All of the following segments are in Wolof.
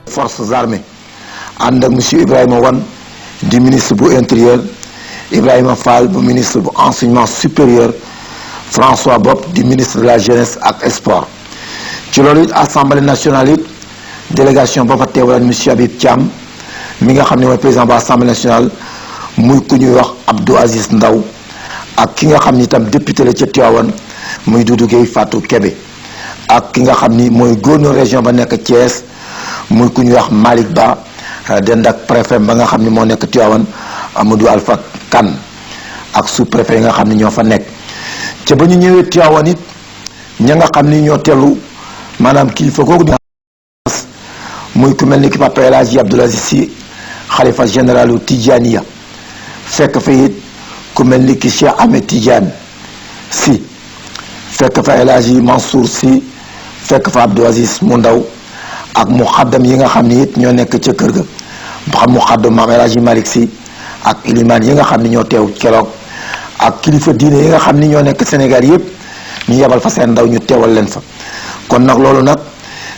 forces armées ànd ak monsieur Ibrahima Wane di ministre bu intérieur, Ibrahima Fall bu ministre bu enseignement supérieur, François Bopp di ministre de la jeunesse ak sport. ci loolu it assemblée nationale it délégation ba fa teewal monsieur Habib Thiam mi nga xam ne mooy président bu assemblée nationale, muy ku ñuy wax Abdou Aziz Ndaw ak ki nga xam ni itam député la ca Tivaouane muy Doudou Gueye Fatou Kébé, ak ki nga xam ni mooy gouverneur région ba nekk Thiès muy ku ñuy wax Malick Ba dend ak préfet ba nga xam ni moo nekk Tivaouane Amadou Alpha Kane, ak sous préfet yi nga xam ni ñoo fa nekk. ca ba ñu ñëwee Tivaouane it ña nga xam ni ñoo teelu maanaam kilifa googu muy ku mel ni ki Papa El Hadji Abdoul Aziz Sy xalifa généralu Tidjaniya, fekk fa it ku mel ni ki Cheikh Ahmed Tidiane Sy, fekk fa El Hadji Mansour Sy, fekk fa Abdou Aziz mu ndaw ak muxaddam yi nga xam ni it ñoo nekk ca kër ga, xam muxaddam maam El Hadji Malick Sy ak ilimaan yi nga xam ni ñoo teew keroog ak kilifa diine yi nga xam ni ñoo nekk Sénégal yépp ñu yebal fa seen ndaw ñu teewal leen fa. kon nag loolu nag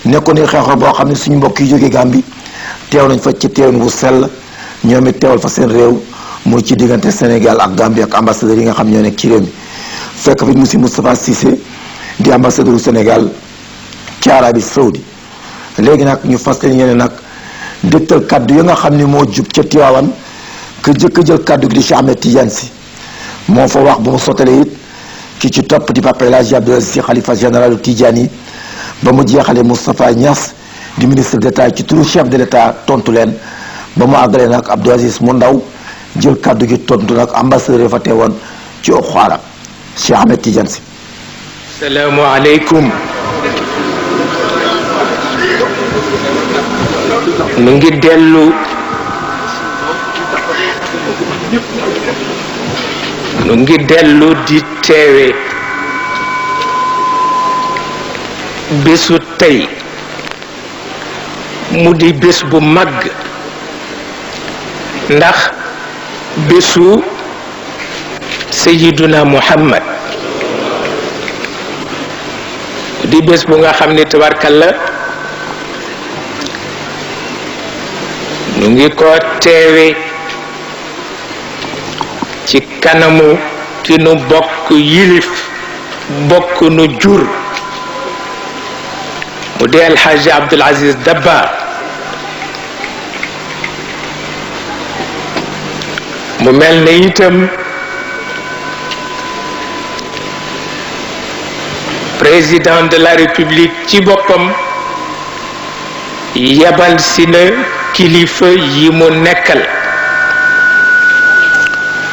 nekkoon ni xew-xew boo xam ne suñu mbokk yi jógee Gambie teew nañ fa ci teewin wu sell, ñoom it teewal fa seen réew muy ci diggante Sénégal ak Gambie ak ambassadeur yi nga xam ñoo nekk ci réew mi. fekk fi monsieur Moustapha Cissé di ambassadeur du Sénégal ci Arabie Saoudi. léegi nag ñu fas yéene nag dégtal kaddu yi nga xam ni moo jub ca Tivaouane que jëkk jël kaddu gi di Cheikh Ahmed Tidiane Sy moo fa wax bu mu sottalee it ki ci topp di Papa El Hadji Abdoul Aziz Sy xalifa généralu Tidjani ba mu jeexalee Moustapha Niass di ministre d'État ci turu chef de l'État tontu leen ba mu àggalee nag Abdou Aziz mu ndaw jël kaddu gi tontu nag ambassadeur fa teewoon ci Oxaara Cheikh Ahmed Tidiane Sy. Salaamu aleykum. nu ngi dellu di teewe bésu tey mu di bés bu mag ndax bésu Sayyiduna Muhammad di bés bu nga xam ni tabarkalla nu ngi ko teewe ci kanamu ki nu bokk yilif bokk nu jur mu di El Hadji Abdoul Aziz Dabakh mu mel ne itam président de la République ci boppam yebal si na kilifa yi mu nekkal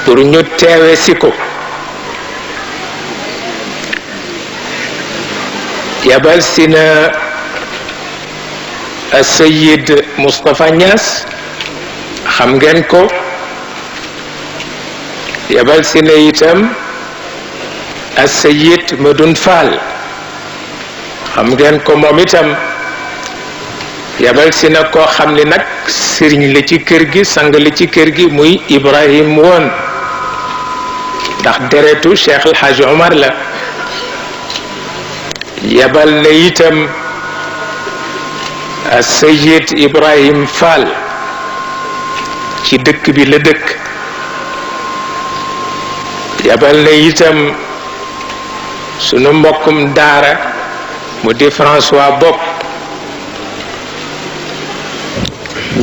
pour ñu teewe si ko. yabal si na Sayyid Moustapha Niass xam ngeen ko, yabal si na itam Sayyid Medoune Fall xam ngeen ko moom itam, yabal si na koo xam ni nag sëriñ la ci kër gi, sang la ci kër gi, muy Ibrahim woon ndax deretu Cheikh El Hadji Omar la. yabal na itam Sayyid Ibrahim Fall ci dëkk bi la dëkk. yabal na itam sunu mbokkum daara mu di François Bopp.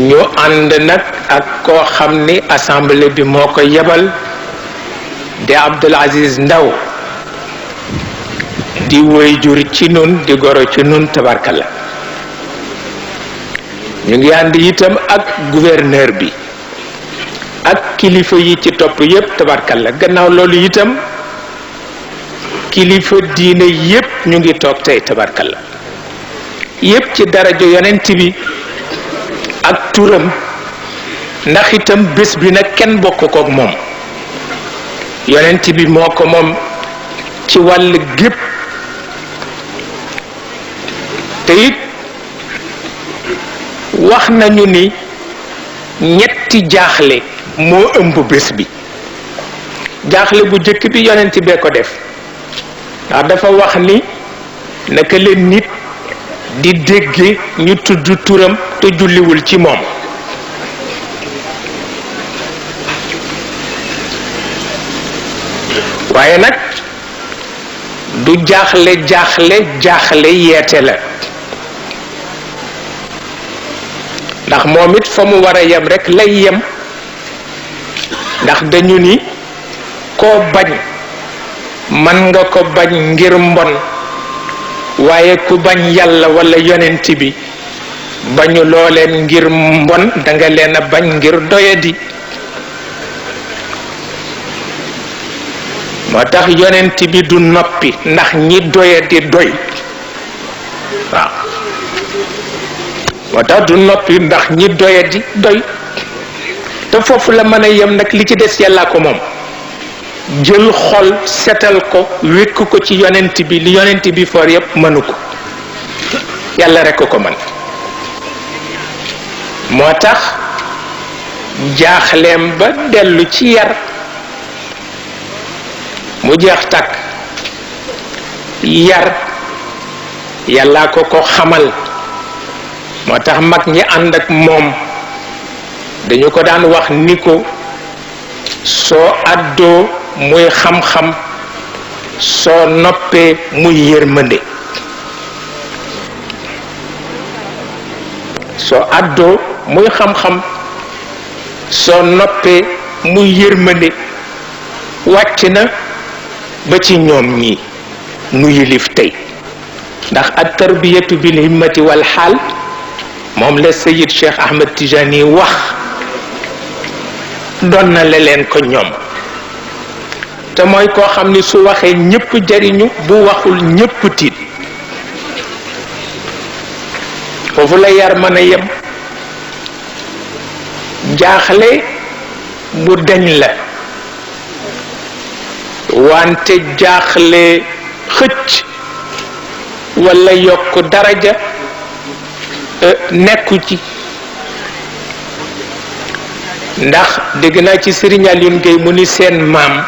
ñu ànd nag ak koo xam ni assemblée bi moo ko yebal di Abdoul Aziz Ndaw di woy jur ci nun di goro ci nun tabarkalla. ñu ngi ànd itam ak gouverneur bi ak kilifa yi ci topp yépp tabarkalla. gannaaw loolu itam kilifa diine yépp ñu ngi toog tey tabarkalla, yépp ci daraja yonent bi ak turam, ndax itam bés bi nag kenn bokk kook moom. yonent bi moo ko moom ci wàll gépp, te it wax nañu ni ñetti jaaxle moo ëmb bés bi. jaaxle bu jëkk bi yonent bee ko def, ndax dafa wax ni naka leen nit di dégge ñu tudd turam te julliwul ci moom waaye nag du jaaxle yeete la ndax moom it fa mu war a yem rekk lay yem ndax dañu ni koo bañ man nga ko bañ ngir mbon waaye ku bañ yàlla walla yonent bi bañu loo leen ngir mbon danga leen a bañ ngir doyadi moo tax yonent bi du noppi ndax ñi doyadi doy waaw moo tax du noppi ndax ñi doyadi doy te foofu la mën a yem nag li ci des yàllaa ko moom jël xol setal ko wékk ko ci yonent bi li yonent bi for yépp mënu ko yàlla rekk ko mën moo tax jaaxleem ba dellu ci yar mu jeex takk yar yàllaa ko xamal moo tax mag ñi ànd ak moom dañu ko daan wax ni ko soo àddoo muy xam-xam soo noppee muy yërmande soo àddoo muy xam-xam soo noppee muy yërmande wàcc na ba ci ñoom ñi nu yilif tey ndax at tarbiyatu bil himmati wal xaal moom la Sayid Cheikh Ahmed Tijani wax doon na leen ko ñoom te mooy koo xam ni su waxee ñépp jariñu bu waxul ñépp tiit foofu la yar mën a yem jaaxle bu deñ la wante jaaxle xëcc walla yokk daraja nekku ci ndax dégg naa ci Serigne Alioune Gueye mu ni seen maam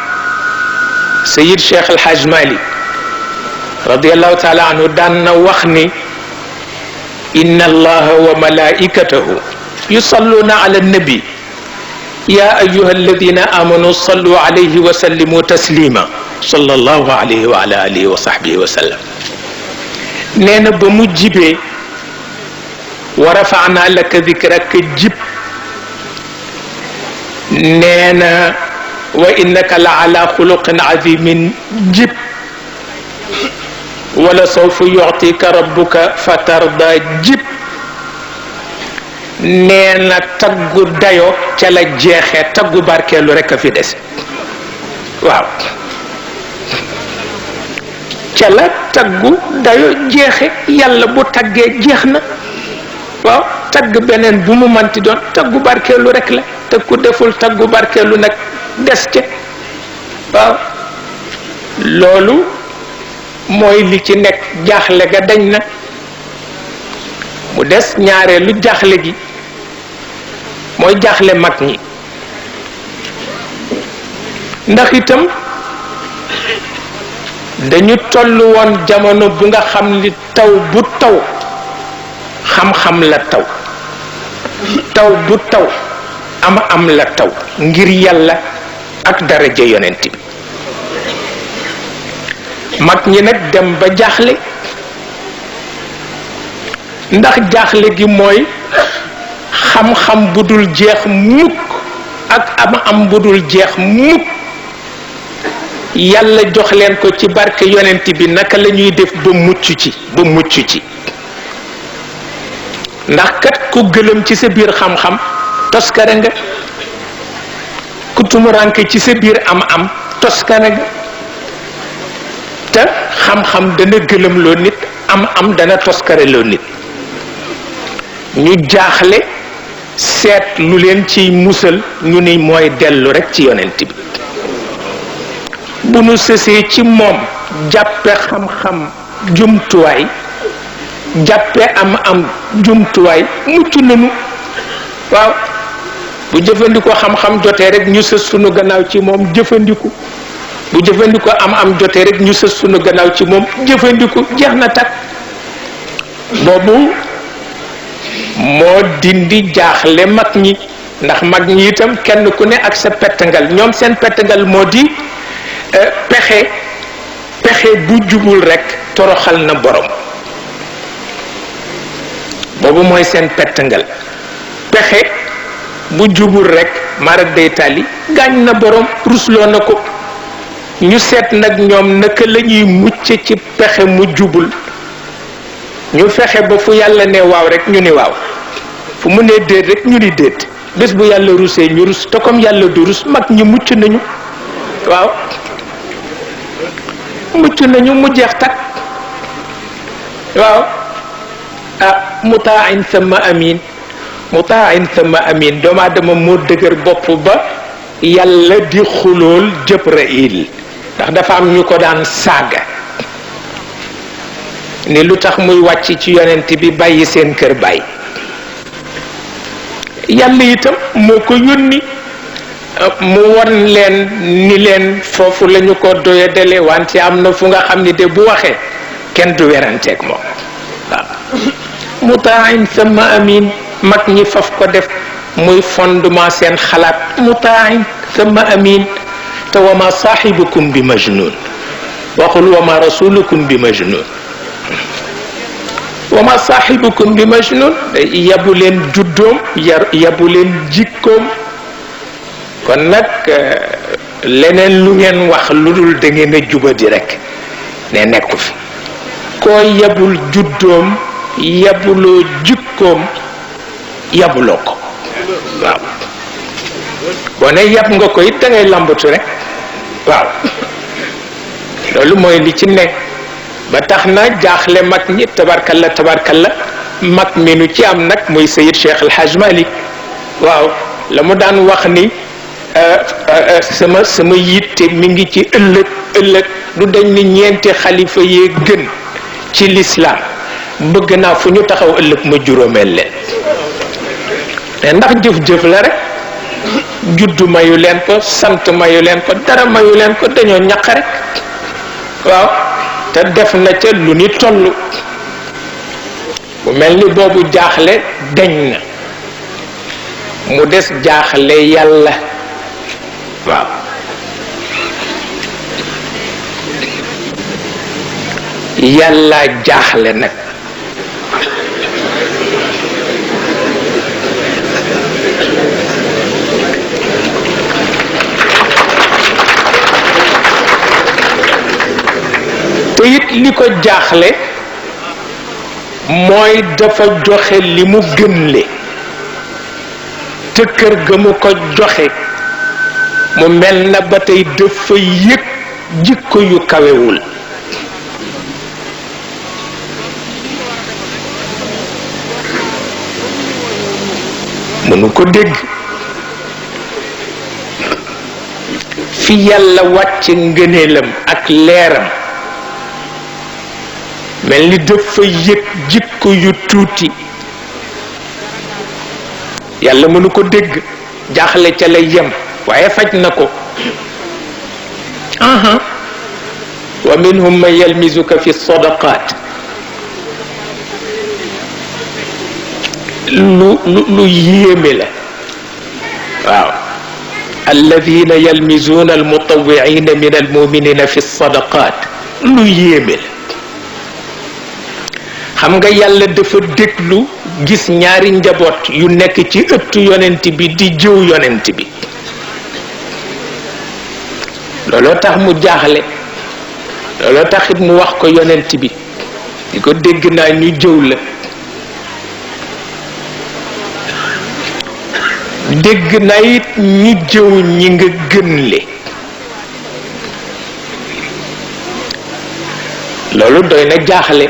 Sayid Cheikh El Hadj Mali radiallahu taala anhu daan na wax ni inna allaha wa malaikatahu yusalluna ala nabi ya ayuha alladina amanu sallu alayhi wa sallimu taslima sallallahu alayhi wa ala alihi wa sahbihi wa sallam nee na ba mu jibee wa rafa'na laka dhikraka jib nee na wa innaka la ala xuluqin azimin jib wala sawfa yu'tika rabbuka fatarda jib nee na taggu dayo ca la jeexee taggu barkeelu rekk a fi des waaw ca la taggu dayo jeexe yàlla bu taggee jeex na waaw tagg beneen bu mu manti doon taggu barkeelu rekk la te ku deful taggu barkeelu nag des ca waaw loolu mooy li ci nekk jaaxle ga dañ na mu des ñaareelu jaaxle gi mooy jaaxle mag ñi ndax itam dañu toll woon jamono bu nga xam ni taw bu taw xam-xam la taw taw bu taw am la taw ngir yàlla ak daraja yonent bi mag ñi nag dem ba jaaxle ndax jaaxle gi mooy xam-xam bu dul jeex mukk ak am bu dul jeex mukk yàlla jox leen ko ci barke yonent bi naka la ñuy def ba mucc ci ndax kat ku gëlëm ci sa biir xam-xam toskare nga ku tumuranke ci sa biir am toskare nga te xam-xam dana gëlëm loo nit am dana toskare loo nit ñu jaaxle seet lu leen ciy musal ñu ni mooy dellu rekk ci yonent bi bu nu sësee ci moom jàppe xam-xam jumtuwaay jàppe am jumtuwaay mucc nañu waaw bu jëfandikoo xam-xam jotee rek ñu sës sunu gannaaw ci moom jëfandiku bu jëfandikoo am jotee rek ñu sës sunu gannaaw ci moom jëfandiku jeex na takk boobu moo dindi jaaxle mag ñi ndax mag ñi itam kenn ku ne ak sa pettangal ñoom seen pettangal moo di pexe bu jubul rekk toroxal na borom boobu mooy seen pettangal pexe bu jubul rekk marat day tali gaañ na borom rusloo na ko ñu seet nag ñoom naka la ñuy mucc ci pexe mu jubul ñu fexe ba fu yàlla ne waaw rekk ñu ni waaw fu mu nee déet rekk ñu ni déet bés bu yàlla rusee ñu rus te comme yàlla du rus mag ñi mucc nañu waaw mucc nañu mu jeex takk waaw mutaan thumma amin mutaan thumma amin doomu aadama moo dëgër bopp ba yàlla di xulool Jibril ndax dafa am ñu ko daan saaga ni lu tax muy wàcc ci yonent bi bàyyi seen kër bàyyi yàlla itam moo ko yónni mu won leen ni leen foofu lañu ko doyadale wante am na fu nga xam ni de bu waxee kenn du weranteeg moom waaw mutaan sama amin mag ñi faf ko def muy fondement seen xalaat mutaan sama amin te wa ma saaxibukum bi majnun waxul wa ma rasulukum bi majnun wa ma saaxibukum bi majnun yabu leen juddoom yabu leen jikkoom kon nag leneen lu ngeen wax lu dul da ngeen a jubadi rek ne nekku fi koo yabul juddoom yabuloo jikkoom yabuloo ko waaw boo ne yab nga ko it da ngay lambatu rek waaw loolu mooy li ci nekk ba tax na jaaxle mag ñi tabarkalla mag mi nu ci am nag muy Seyid Cheikh El Hadj Malick waaw la mu daan wax ni sama yitte mi ngi ci ëllëg du dañ ni ñeenti xalifa yee gën ci lislaam bëgg naa fu ñu taxaw ëllëg ma juróomeel leen te ndax jëf-jëf la rek juddu mayu leen ko sant mayu leen ko dara mayu leen ko dañoo ñaq rek waaw te def na ca lu ni toll bu mel ni boobu jaaxle deñ na mu des jaaxle yàlla waaw yàlla jaaxle nag te it li ko jaaxle mooy dafa joxe li mu gënle te kër ga mu ko joxe mu mel na ba tey dafa yëg jikko yu kawewul mënu ko dégg fi yàlla wàcc ngëneelam ak leeram mel ni dafa yëg jikko yu tuuti yàlla mënu ko dégg jaaxle ca lay yem waaye faj na ko wa minhum man yalmizuka fi sadaqat lu yéeme la waaw alladina yalmizuna almutawwi'ina min almuminina fi sadaqat lu yéeme la xam nga yàlla dafa déglu gis ñaari njaboot yu nekk ci ëttu yonent bi di jëw yonent bi looloo tax mu jaaxle looloo tax it mu wax ko yonent bi di ko dégg naa ñu jëw la dégg naa it ñu jëw ñi nga gënle loolu doy na jaaxle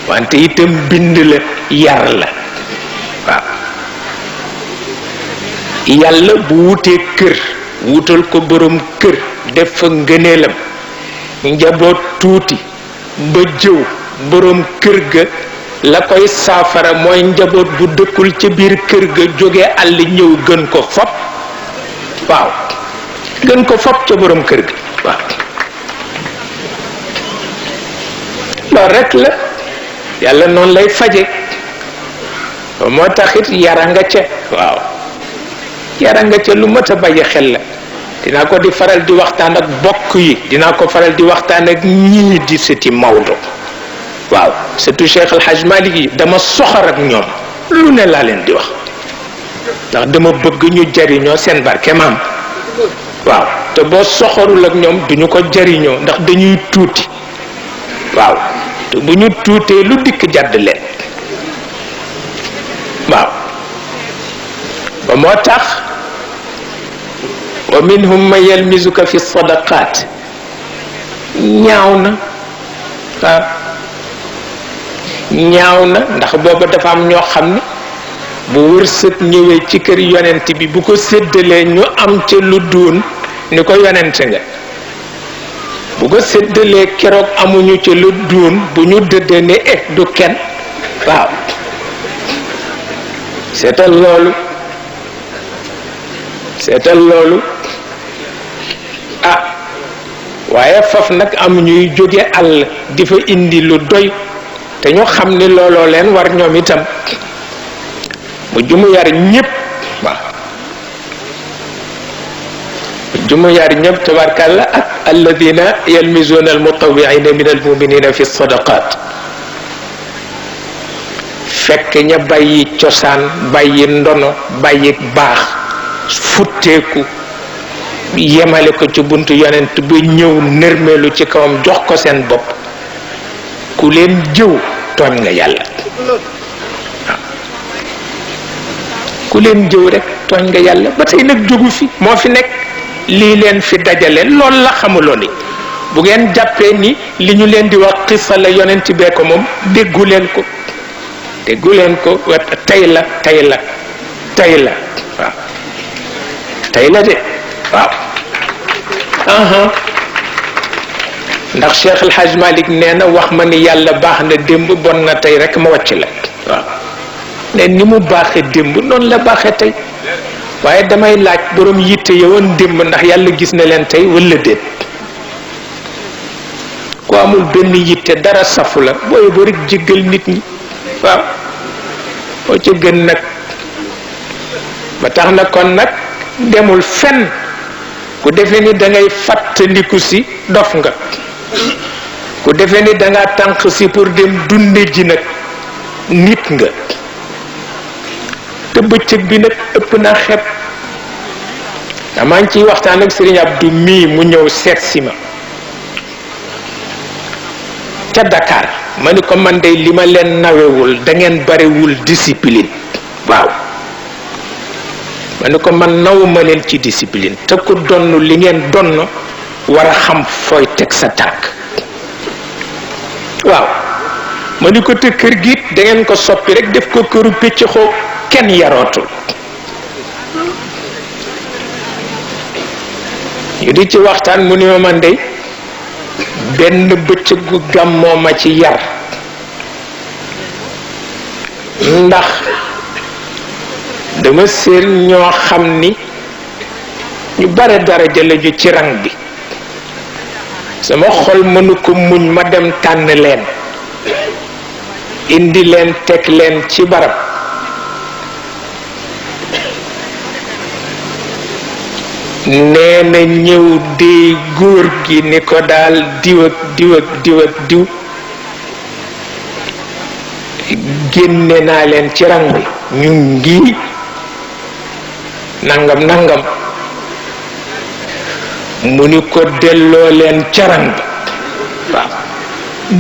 wante itam bind la yar la waaw yàlla bu wutee kër wutal ko borom kër def fa ngëneelam njaboot tuuti ba jëw borom kër ga la koy saafara mooy njaboot bu dëkkul ca biir kër ga jóge àll ñëw gën ko fop waaw gën ko fop ca borom kër ga waaw loolu rek la yàlla noonu lay faje moo taxit yara nga ca waaw yara nga ca lu mat a bàyyi xel la dinaa ko di faral di waxtaan ak bokk yi dinaa ko faral di waxtaan ak ñii di sëti Maodo waaw surtout Cheikh El Hadj Malick yi dama soxor ak ñoom lu ne laa leen di wax ndax dama bëgg ñu jariñoo seen barke maam waaw te boo soxorul ak ñoom duñu ko jariñoo ndax dañuy tuuti waaw te bu ñu tuutee lu dikk jàdd leen waaw ba moo tax wa minhum man yalmizuka fi sadaqat ñaaw na waaw ñaaw na ndax booba dafa am ñoo xam ne bu wërsëg ñëwee ci kër yonent bi bu ko séddalee ñu am ca lu doon ni ko yonent nga bu ko séddalee keroog amuñu ca lu doon bu ñu dëddee ne du kenn waaw seetal loolu waaye faf nag am ñuy jóge àll di fa indi lu doy te ñu xam ni looloo leen war ñoom itam mu jumu yar ñëpp waaw jumu yar ñëpp tabarkàlla ak alladina yalmizuna almutawiina min almuminina fi sadaqat fekk ña bàyyi cosaan bàyyi ndono bàyyi baax futteeku yemale ko ci buntu yonent ba ñëw nërmeelu ci kawam jox ko seen bopp ku leen jëw tooñ nga yàlla ku leen jëw rek tooñ nga yàlla ba tey nag jógu fi moo fi nekk lii leen fi dajale loolu la xamuloo ni bu ngeen jàppee ni li ñu leen di wax xisa la yonent bee ko moom déggu leen ko tey la waaw tey la de waaw ndax Cheikh El Hadj Malick nee na wax ma ni yàlla baax na démb bon na tey rek ma wàcc la waaw ne ni mu baaxee démb noonu la baaxee tey waaye damay laaj borom yitte yowoon démb ndax yàlla gis na leen tey wala déet ku amul benn yitte dara safu la booy ba rek jéggal nit ñi waaw boo ca gën nag ba tax na kon nag demul fenn ku defee ni da ngay fàttaliku si dof nga ku defee ni da ngaa tànq si pour dem dunde ji nag nit nga te bëccëg bi nag ëpp naa xeeb damaa ngi ciy waxtaan ak Serigne Abdou mii mu ñëw seet si ma ca Dakar ma ni ko man de li ma leen nawewul da ngeen barewul discipline waaw ma ni ko man nawuma leen ci discipline te ku donn li ngeen donn war a xam fooy teg sa tànk waaw ma ni ko te kër gi da ngeen ko soppi rek def ko këru pëcc xoo kenn yarootul ñu di ci waxtaan mu ni ma man de benn bëccëgu gàmmoo ma ci yar ndax dama seen ñoo xam ni ñu bare daraja la ju ci rang bi sama xol mënu ko muñ ma dem tànn leen indi leen teg leen ci barab nee na ñëw di góor gi ni ko daal diw ak diw ak diw ak diw génne naa leen ci rang bi ñu ngi nangam nangam mu ni ko delloo leen ca rang bi waaw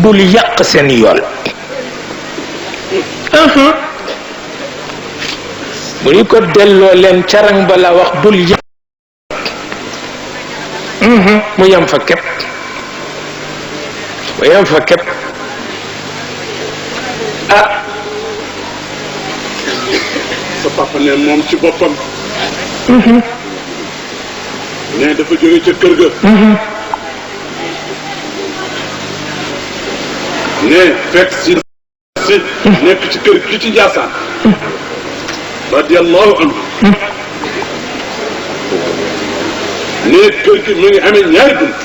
bul yàq seen yool mu ni ko delloo leen ca rang ba la wax bul yàq mu yam fa képp sa papa ne moom ci boppam ne dafa jóge ca kër ga ne fekk si nekk ci kër gi ci Njaasaan radiyallahu anhu ne kër gi mu ngi amee ñaari bunt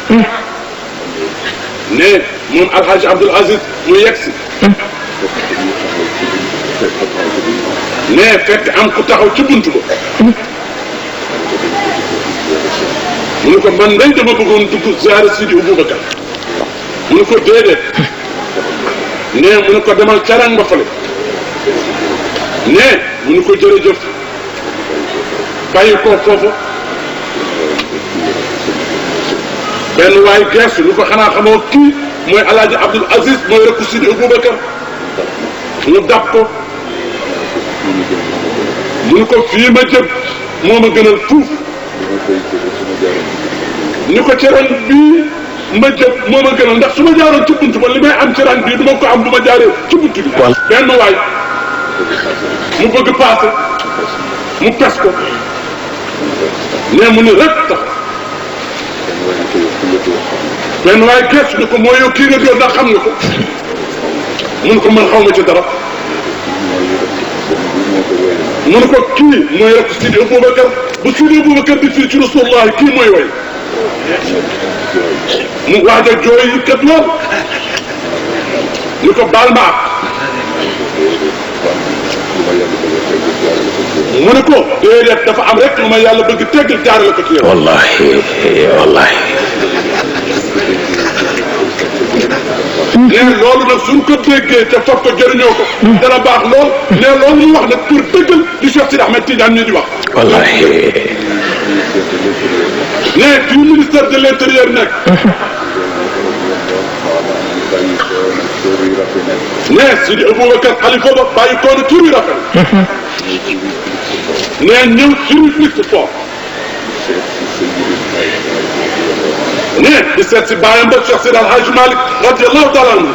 ne moom Alhaji Abdoul Aziz mu yegg si ne fekk am ku taxaw ci buntu ba mu ne ko man day dama bëggoon dugg ziyaare Sidi Aboubacar mu ne ko déedéet ne mu ne ko demal carang ba fale ne mu ne ko jërëjëf bàyyi ko foofu benn waay geesu lu ko xanaa xamoo kii mooy Alaaji Abdul Aziz mooy rekku Sidi Aboubacar ñu dab ko mu ne ko fii ma jëm moo ma gënal fuuf ni ko ci ren bii ma jëm moo ma gënal ndax su ma jaaroon ci buntu ba li may am ci ren bii du ma ko am bu ma jaaree ci buntu bi benn waay mu bëgg paase mu pes ko ne mu ni rek tax benn waay gëstu ni ko moo yow kii nga doon ndax xam nga ko mun ko man xaw ma ci dara mun ko kii mooy rek Sidi Aboubacar bu Sidi Aboubacar di fii ci Rasulullah kii mooy way mu waaj a jooy yi kat lool ni ko baal ma mu ne ko déedéet dafa am rek lu ma yàlla bëgg teggal jaarale ko ci yow. wallahi wallahi. ne loolu nag suñ ko déggee te foog ko jëriñoo ko. dana baax lool. ne loolu ñu wax nag pour dëggal li Cheikh Sidi Ahmed Tidiane ñu di wax. wallahi. ne fii ministère de l'intérieur nekk. ne Sidi Aboubacar xalifa ba bàyyi ko na tur yi rafet. ne ñëw sur liste fort. ne di seet si bàyyam ba Cheikh Seydi El Hadji Malick radiyallahu taala anhu.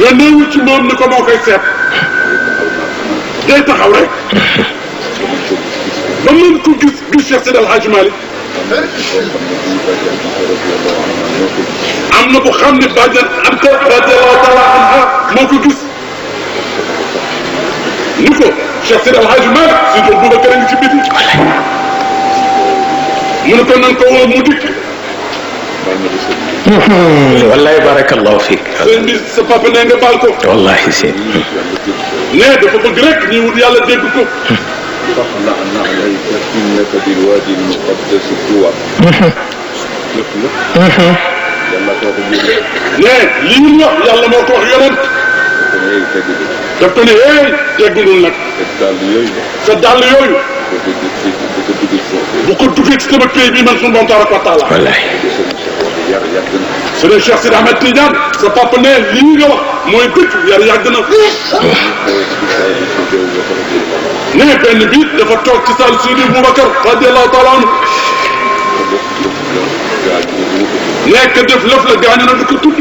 yónneewul ci moom ni ko moo koy seet. day taxaw rek. ba mën ko gis Cheikh Seydi El Hadji Malick. am na bu xam ne bàjjan Anta radiyallahu taala anha moo ko gis. ni ko Cheikh Seydi El Hadji Malick Sidi Aboubacar a ngi ci biti. mu ne ko nan ko woo mu dikk. wallahi barakallahu fiik. sëñ bi sa papa nee nga baal ko. wallahi si. nee dafa bëgg rek ñuy wut yàlla dégg ko. فاخلع نعليك إنك بالوادي المقدس طوى. yàlla koo ko jëlee. nee li ñu wax yàlla moo ko wax yonent. daf ko ne hey teggulul nag. sa dàll yooyu. bu ko duggee ci sama pays bi man sunu borom tabaraka wa taala. wallahi. sëñ Cheikh Sidi Ahmed Tidiane sa papa ne lii nga wax mooy dëgg yar yàgg na. nee benn bi dafa toog ci saal Sidi Aboubacar radiyallahu taala anhu. nee ka def lëf la gaañu na du ko tudd.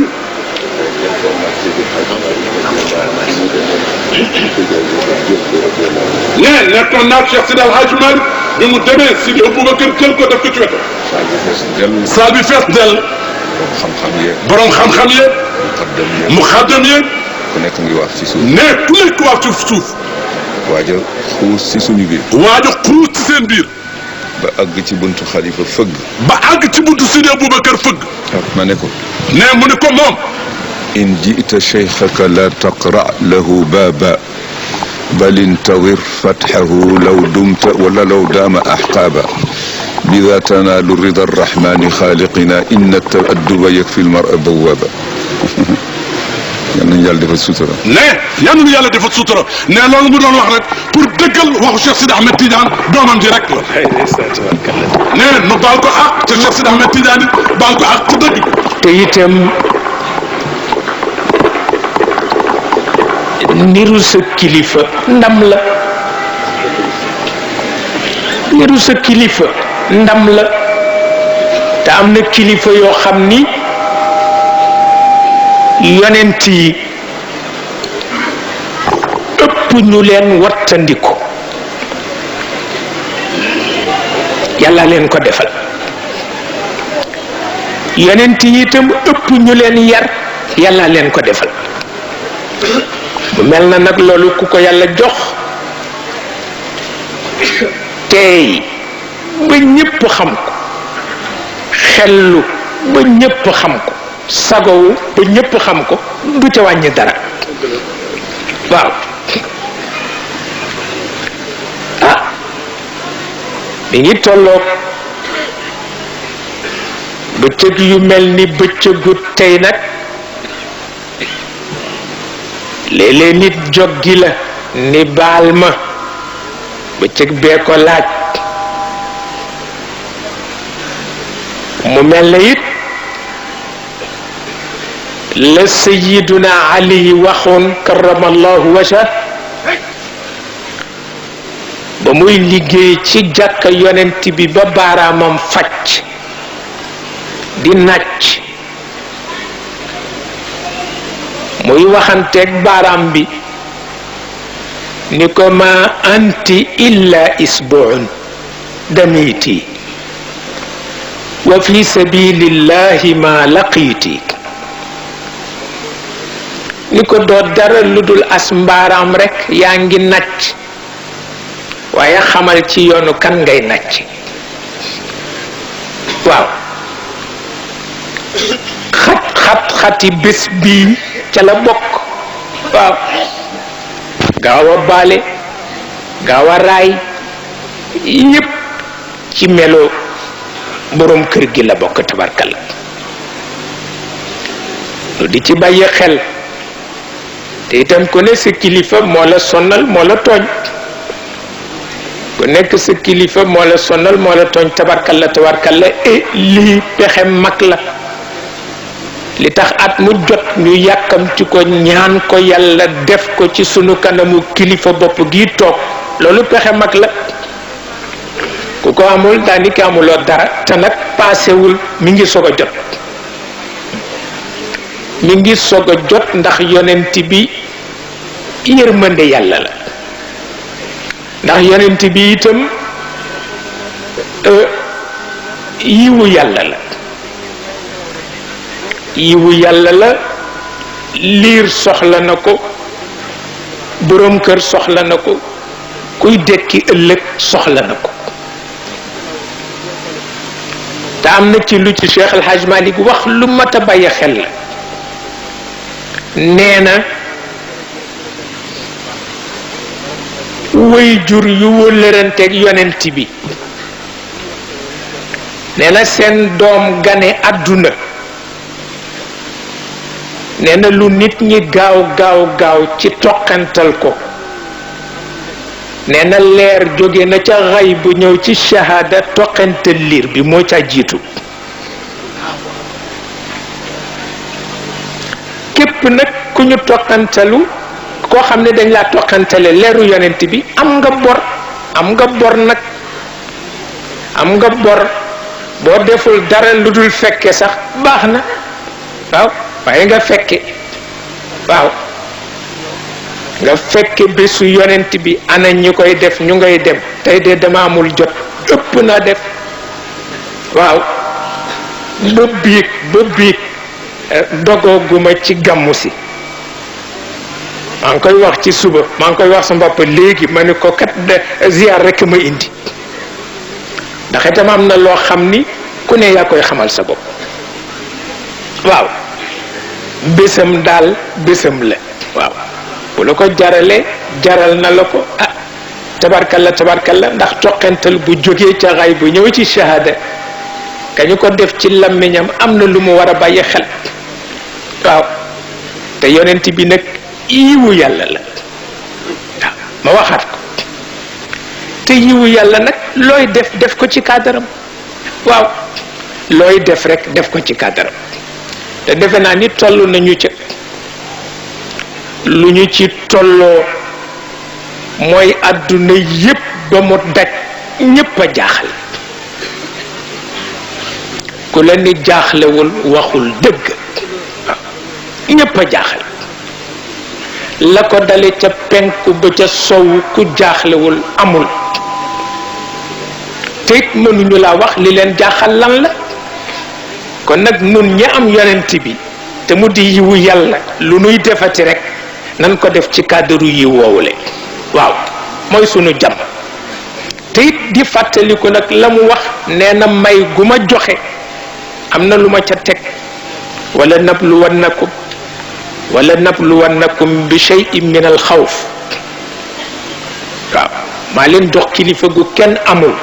nee nekkoon naag Cheikh Sidi El Hadji Malick bi mu demee Sidi Aboubacar jël ko def ko ci wetam. saal bi fees dell. borom xam-xam yeeg. muxaddam yeeg. ku nekk ngi wax ci suuf. nee ku nekk wax ci suuf. waaja xuus ci suñu biir. waaja xuus ci seen biir. ba àgg ci buntu xalifa fëgg. ba àgg ci buntu Sidi Aboubacar fëgg. ma ne ko. nee mu ne ko moom. in ji'ta cheikhaka la taqra lahu baaba bal intadir fathahu law dumta wala law daama ahqaaba bida tanaalu rida arrahmani xaaliqina inna taadduba yakfi almara bawaaba. yal nañu yàlla defal sutura. ne yal nañu yàlla defal sutura ne loolu mu doon wax rek pour dëggal waxu Cheikh Sidi Ahmed Tidiane doomam ji rek la. ne nu baal ko àq te Cheikh Sidi Ahmed Tidiane baal ko àq ci dëgg. te itam niru sa kilifa ndam la. niru sa kilifa ndam la. te am na kilifa yoo xam ni yonent yi ëpp ñu leen wattandiku yàlla leen ko defal. yonent yi itam ëpp ñu leen yar yàlla leen ko defal. bu mel na nag loolu ku ko yàlla jox tey ba ñépp xam ko xellu ba ñépp xam ko sagowu ba ñépp xam ko du ca wàññi dara waaw mi ngi tolloog bëccëg yu mel ni bëccëgu tey nag léeg-léeg nit joggi la ni baal ma bëccëg bee ko laaj mu mel na it la sayiduna ali waxoon karamallahu wajha ba muy liggéey ci jàkka yonent bi ba baaraamam facc di nàcc muy waxanteeg baaraam bi ni ko ma anti illa isbuun damiti wa fi sabilillahi ma laqiti ni ko doo dara lu dul as mbaaraam rekk yaa ngi nàcc waaye xamal ci yoonu kan ngay nàcc waaw xati bés bii ca la bokk waaw gaaw a baale gaaw a raay yépp ci melo boroom kër gi la bokk tabarkalla lu di ci bàyyi xel te itam ku ne sa kilifa moo la sonal moo la tooñ ku nekk sa kilifa moo la sonal moo la tooñ tabarkalla et lii pexe mag la li tax at mu jot ñu yàkkamti ko ñaan ko yàlla def ko ci sunu kanamu kilifa bopp gi toog loolu pexe mag la ku ko amul daanaka amuloo dara te nag paasewul mi ngi soog a jot mi ngi soog a jot ndax yonent bi yërmande yàlla la ndax yonent bi itam yiwu yàlla la yiwu yàlla la liir soxla na ko boroom kër soxla na ko kuy dekki ëllëg soxla na ko te am na ci lu ci Cheikh El Hadj Malick wax lu mat a bàyyi xel la nee na way jur yu wëllëranteeg yonent bi nee na seen doom gane àdduna nee na lu nit ñi gaaw ci toqantal ko nee na leer jóge na ca xay bu ñëw ci shahada toqantal liir bi moo ca jiitu képp nag ku ñu toqantalu koo xam ne dañ laa toqantale leeru yonent bi am nga bor nag am nga bor boo deful dara lu dul fekke sax baax na waaw waaye nga fekke waaw nga fekke bésu yonent bi ana ñi koy def ñu ngay dem tey de dama amul jot ëpp naa def waaw ba biig dogooguma ci gàmmu si maa ngi koy wax ci suba maa ngi koy wax sa bopp léegi ma ne ko kat de ziar rekk ma indi ndax itam am na loo xam ni ku ne yaa koy xamal sa bopp waaw bésam daal bésam la waaw bu la ko jaralee jaral na la ko tabarkalla ndax toqental bu jógee ca xay bu ñëw ci shahada kañu ko def ci làmmiñam am na lu mu war a bàyyi xel waaw te yonent bi nag yiwu yàlla la waaw ma waxaat ko te yiwu yàlla nag looy def ko ci kàddaram waaw looy def rek def ko ci kàddaram te defe naa ni toll nañu ca lu ñu ci tolloo mooy àdduna yépp ba mu daj ñépp a jaaxle ku la ni jaaxlewul waxul dëgg waaw ñépp a jaaxle la ko dale ca penku ba ca sowu ku jaaxlewul amul te it mënuñu laa wax li leen jaaxal lan la kon nag nun ñi am yonent bi te mu di yiwu yàlla lu nuy defati rek nan ko def ci cadre yi woowule waaw mooy sunu jàmm te it di fàttaliku nag la mu wax nee na may gu ma joxe am na lu ma ca teg wala nabluwannakum bi shay'in min al xawf waaw maa leen jox kilifa gu kenn amul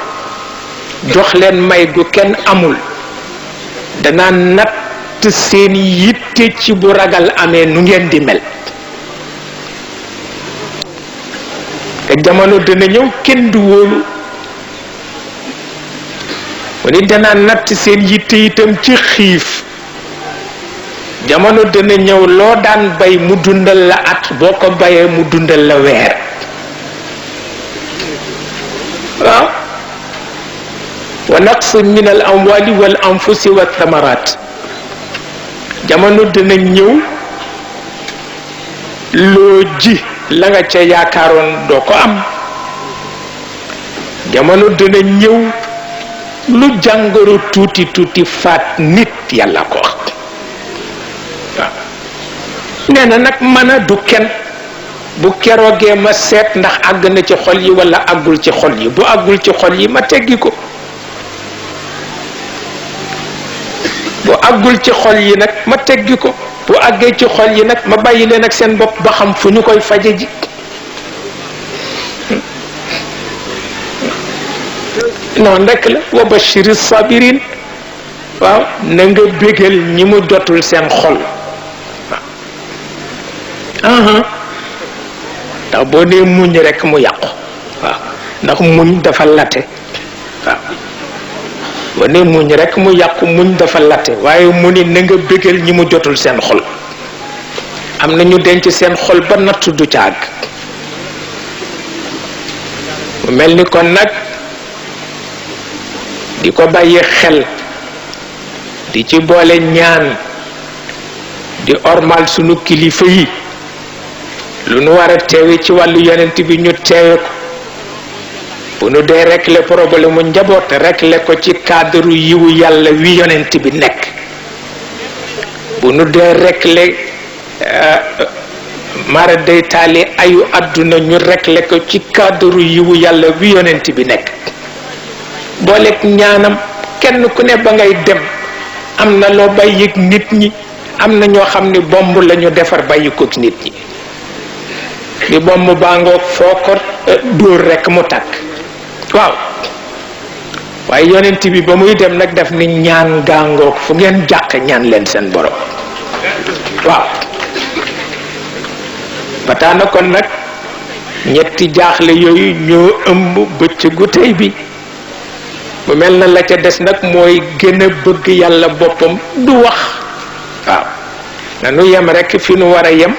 jox leen may gu kenn amul danaa natt seen yitte ci bu ragal amee nu ngeen di mel te jamono dina ñëw kenn du wóolu mu ni danaa natt seen yitte itam ci xiif jamono dina ñëw loo daan bay mu dundal la at boo ko bayee mu dundal la weer waaw wa naqs min al amwali wal anfusi wa thamarat jamono dina ñëw loo ji la nga ca yaakaaroon doo ko am jamono dina ñëw lu jàngoro tuuti tuuti faat nit yàlla ko wax waaw nee na nag mën a du kenn bu keroogee ma seet ndax àgg na ci xol yi wala àggul ci xol yi bu àggul ci xol yi ma teggi ko bu àggul ci xol yi nag ma teggi ko bu àggee ci xol yi nag ma bàyyi leen ak seen bopp ba xam fu ñu koy faje ji noonu rekk la wa bashiri sabirin waaw na nga bégal ñi mu jotul seen xol waaw ndax boo nee muñ rekk mu yàqu waaw ndax muñ dafa latte waaw boo nee muñ rekk mu yàqu muñ dafa latte waaye mu ni na nga bégal ñi mu jotul seen xol am na ñu denc seen xol ba natt du caag mu mel ni kon nag di ko bàyyi xel di ci boole ñaan di ormal sunu kilifa yi lu nu war a teewe ci wàllu yonent bi ñu teewe ko bu nu dee régler problème mu njaboot régler ko ci cadre yiwu yàlla wi yonent bi nekk bu nu dee régler mara day taali ayu àdduna ñu régler ko ci cadre yiwu yàlla wi yonent bi nekk booleeg ñaanam kenn ku ne ba ngay dem am na loo bàyyi ak nit ñi am na ñoo xam ne bomb la ñu defar bàyyi ko ak nit ñi bi bomb baa ngoog foo ko dóor rekk mu tàkk waaw waaye yonent bi ba muy dem nag def ni ñaan gaa ngoog fu ngeen jàq ñaan leen seen borom waaw ba tax na kon nag ñetti jaaxle yooyu ñoo ëmb bëccëgu tey bi mu mel na la ca des nag mooy gën a bëgg yàlla boppam du wax waaw nanu yem rekk fi nu war a yem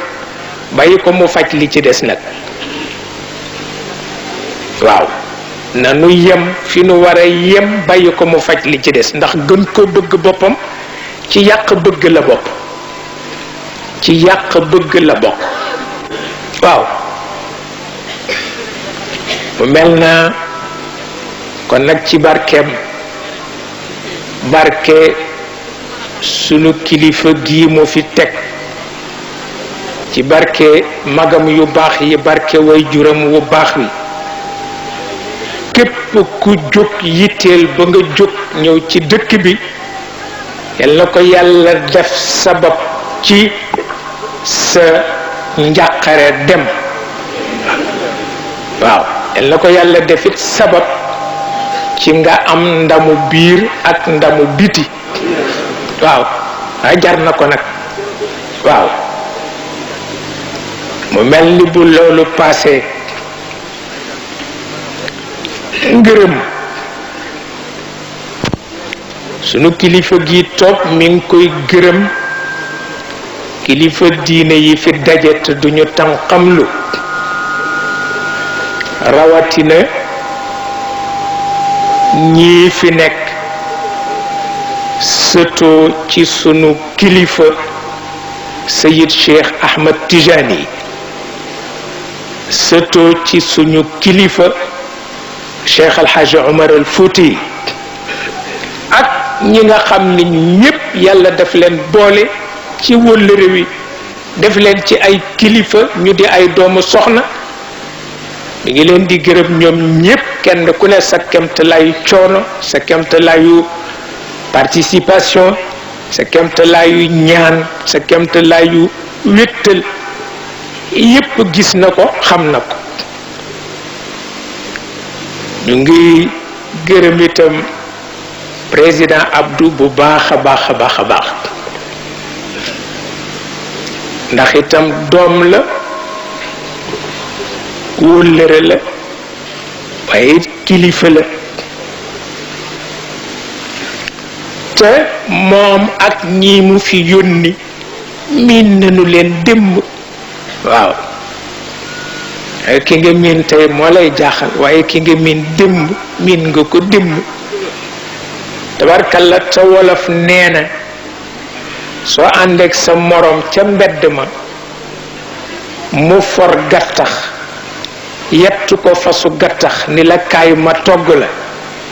bàyyi ko mu faj li ci des nag waaw nanu yem fi nu war a yem bàyyi ko mu faj li ci des ndax gën ko bëgg boppam ci yàq bëgg la bopp ci yàq bëgg la bokk waaw mu mel na kon nag ci barkeem barke sunu kilifa gii mu fi teg ci barke magam yu baax yi barke way juram wu baax wi képp ku jóg yitteel ba nga jóg ñëw ci dëkk bi yal na ko yàlla def sabab ci sa njàqare dem waaw yal na ko yàlla defit sabab ci nga am ndamu biir ak ndamu biti waaw a jar na ko nag waaw mu mel ni bu loolu passé ngërëm sunu kilifa gi toog mi ngi koy gërëm kilifa diine yi fi daje te duñu tànqamlu rawatina ñii fi nekk sëtoo ci sunu kilifa Sayid Cheikh Ahmed Tijani sëtoo ci suñu kilifa Cheikh Alhaji Omar al Fouti ak ñi nga xam ni ñépp yàlla daf leen boole ci wëllëre wi def leen ci ay kilifa ñu di ay doomu soxna mi ngi leen di gërëm ñoom ñépp kenn ku ne sa kemtalaayu coono sa kemtalaayu participation sa kemtalaayu ñaan sa kemtalaayu wéttal yépp gis na ko xam na ko. ñu ngi gërëm itam président Abdou bu baax a baax a baax a baax ndax itam doom la wóllëre la waaye kilifa la te moom ak ñi mu fi yónni miin nañu leen démb. waaw ki nga miin tey moo lay jaaxal waaye ki nga miin démb miin nga ko démb. tabarkalla te wolof nee na soo àndeek sa morom ca mbedd ma mu for gattax yettu ko fasu gattax ni la kaay ma togg la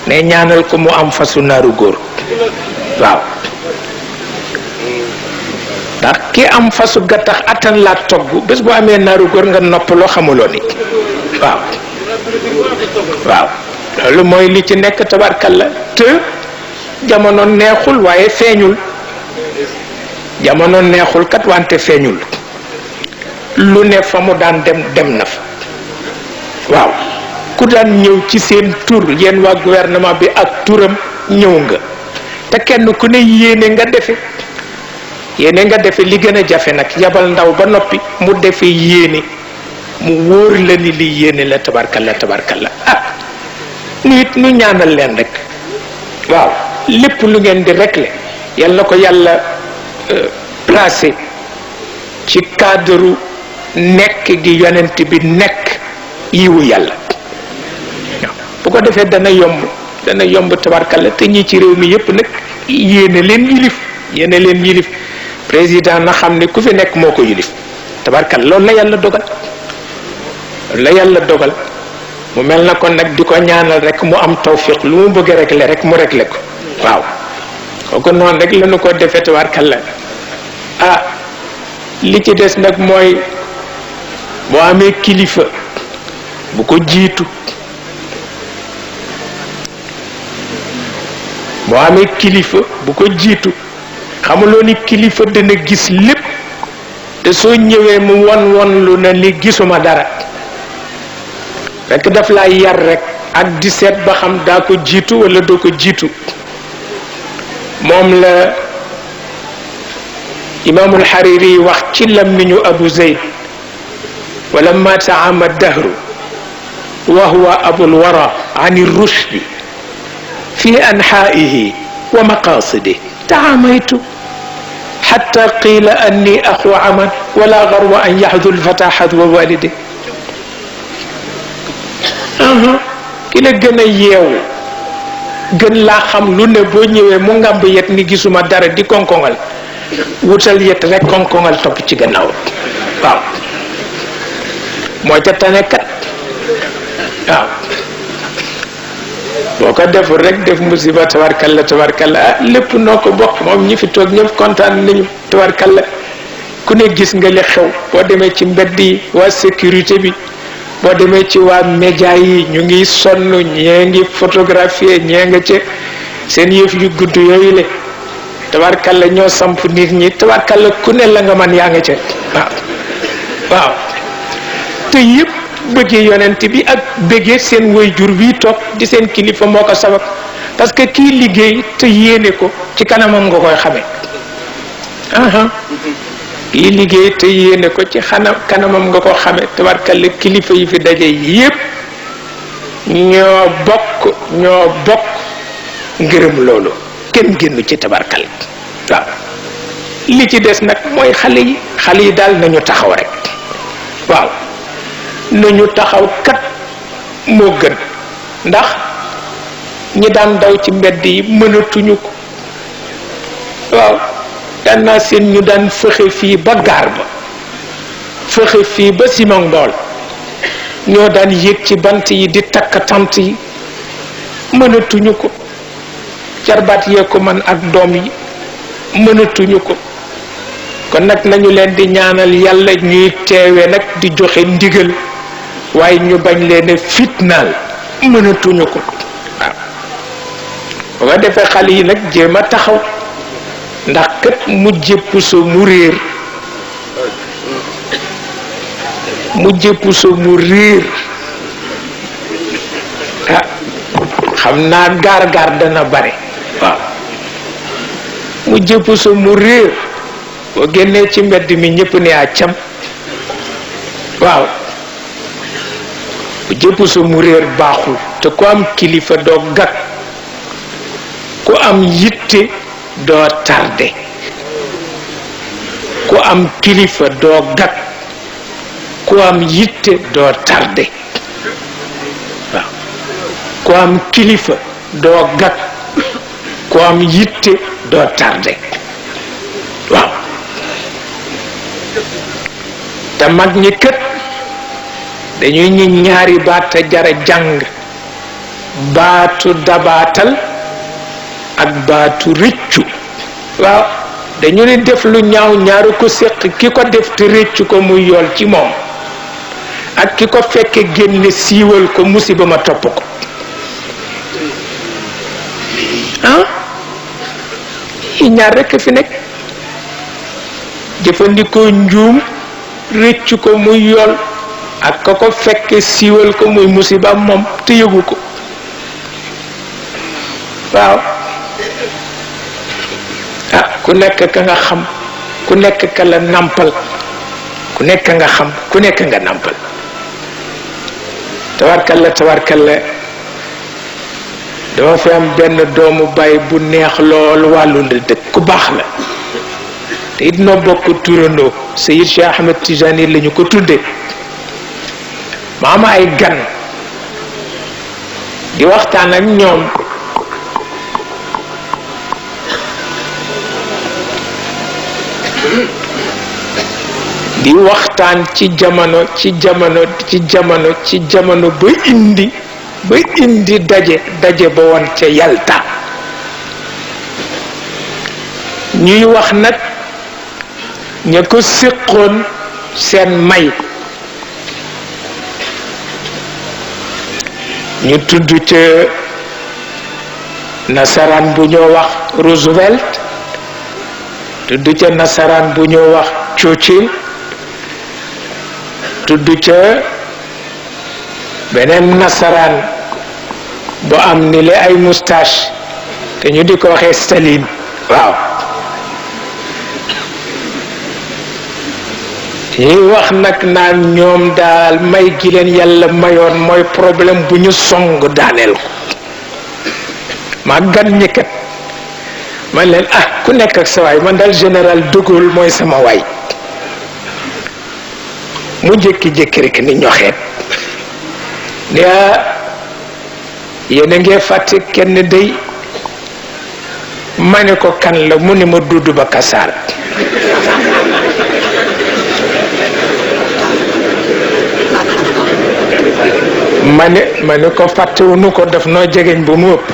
ne ñaanal ko mu am fasu naaru góor. waaw ndax ki am fasu gattax attan laa togg bés bu amee naaru góor nga noppaloo xamuloo ni. waaw waaw loolu mooy li ci nekk tabarkalla te jamono neexul waaye feeñul. jamono neexul kat wante feeñul lu ne fa mu daan dem na fa. waaw ku daan ñëw ci seen tur yéen waa gouvernement bi ak turam ñëw nga te kenn ku ne yéene nga defe li gën a jafe nag yabal ndaw ba noppi mu defe yéene mu wóor la ni li yéene la tabarkalla nu it nu ñaanal leen rek. waaw lépp lu ngeen di régler yal na ko yàlla placé ci cadre nekk gi yonent bi nekk yiwu yàlla. bu ko defee dana yomb tabarkalla te ñi ci réew mi yépp nag yéene leen yilif président na xam ne ku fi nekk moo ko yilif tabarkalla loolu la yàlla dogal mu mel na kon nag di ko ñaanal rek mu am tawfiq lu mu bëgg a régler rek mu régler ko. waaw kooku noonu rek la ñu ko defee tabarkalla li ci des nag mooy boo amee kilifa bu ko jiitu xamuloo ni kilifa dana gis lépp te soo ñëwee mu won lu na li gisuma dara fekk daf laa yar rek ak di seet ba xam daa ko jiitu wala doo ko jiitu. moom la imaamul Hariri wax ci lammiñu Abu Zayd walamma taama dahru wa huwa abul wara an rushdi fi anhaa'ihi wa maqaasidihi taamaytu xatta qiila anni axu aman wala garwa an yaxdu lfata xadwa walide. ki la gën a yeewu gën laa xam lu ne boo ñëwee mu ngàmb yet ni gisuma dara di konkongal wutal yet rek konkongal topp ci gannaaw. waaw moo ca tane kat. waaw boo ko deful rek def musiba tabarkalla lépp noo ko bokk moom ñi fi toog ñëpp kontaan nañu tabarkalla ku ne gis nga li xew boo demee ci mbedd yi waa sécurité bi boo demee ci waa média yi ñu ngi sonn ñee ngi photographier ñee nga ci seen yëf yu gudd yooyu le tabarkalla ñoo samp nit ñi tabarkalla ku ne la nga man yaa nga ca. waaw te yëpp bëggee yonent bi ak bëggee seen waajur wi toog di seen kilifa moo ko sabab parce que kii liggéey te yéene ko ci kanamam nga koy xamee. kii liggéey te yéene ko ci kanamam nga ko xamee tabarkalla kilifa yi fi daje yépp ñoo bokk ngërëm loolu kenn génnu ci tabarkalla. waaw li ci des nag mooy xale yi daal nañu taxaw rek. waaw nañu taxaw kat moo gën ndax ñi daan daw ci mbedd yi mënatuñu ko. waaw daan naa seen ñu daan fexe fii ba gaar ba fexe fii ba Simon Mbool ñoo daan yéeg ci bant yi di takk tant yi mënatuñu ko. jarbaat yee ko man ak doom yi mënatuñu ko. kon nag nañu leen di ñaanal yàlla ñuy teewe nag di joxe ndigal waaye ñu bañ leen fitnaal mënatuñu ko. waaw boo ko defee xale yi nag jéem a taxaw ndax kat mujje puso mu réer ah xam naa gaar dana bare waaw mujje puso mu réer boo génnee ci mbedd mi ñëpp ne a cam waaw mujje puso mu réer baaxul te ku am kilifa doo gag ku am yitte doo tardé ku am kilifa doo gag ku am yitte doo tardé waaw ku am kilifa doo gag ku am yitte doo tardé waaw te mag ñi kët dañuy ñi ñaari baat te jara jàng baatu dabaatal ak baatu rëccu waaw dañu ne def lu ñaaw ñaaru ko séq ki ko def te rëccu ko muy yool ci moom ak ki ko fekke génne siiwal ko musiba ma topp ko ah yi ñaar rekk fi nekk jëfandikoo njuum rëccu ko muy yool ak ka ko fekke siiwal ko muy musiba moom te yëgu ko waaw ah ku nekk ka nga xam ku nekk ka la nampal ku nekk nga xam ku nekk nga nampal tabarkalla dama fi am benn doomu baay bu neex lool wàllu la dëkk ku baax la te it noo bokk turandoo Seyid Cheikh Ahmed Tijani lañu ko tudde ma am ay gan di waxtaan ak ñoom di waxtaan ci jamono ba indi daje ba woon ca Yalta ñuy wax nag ña ko séqoon seen may ñu tudd ca nasaraan bu ñoo wax Roosevelt tudd ca nasaraan bu ñoo wax Churchill tudd ca beneen nasaraan bu am ni le ay moustache te ñu di ko waxee Staline waaw ñuy wax nag naan ñoom daal may gi leen yàlla mayoon mooy problème bu ñu song daaneel ko maa gan ñi kat man leen ku nekk ak sa waay man daal général de Gaulle mooy sama waay mu jékki-jékki rek ni ñoxeet ne yéen a ngee fàtte kenn day ma ne ko kan la mu ne ma Dudu Ba Kassar ma ne ko fàttewunu ko daf noo jegeñ bu mu ëpp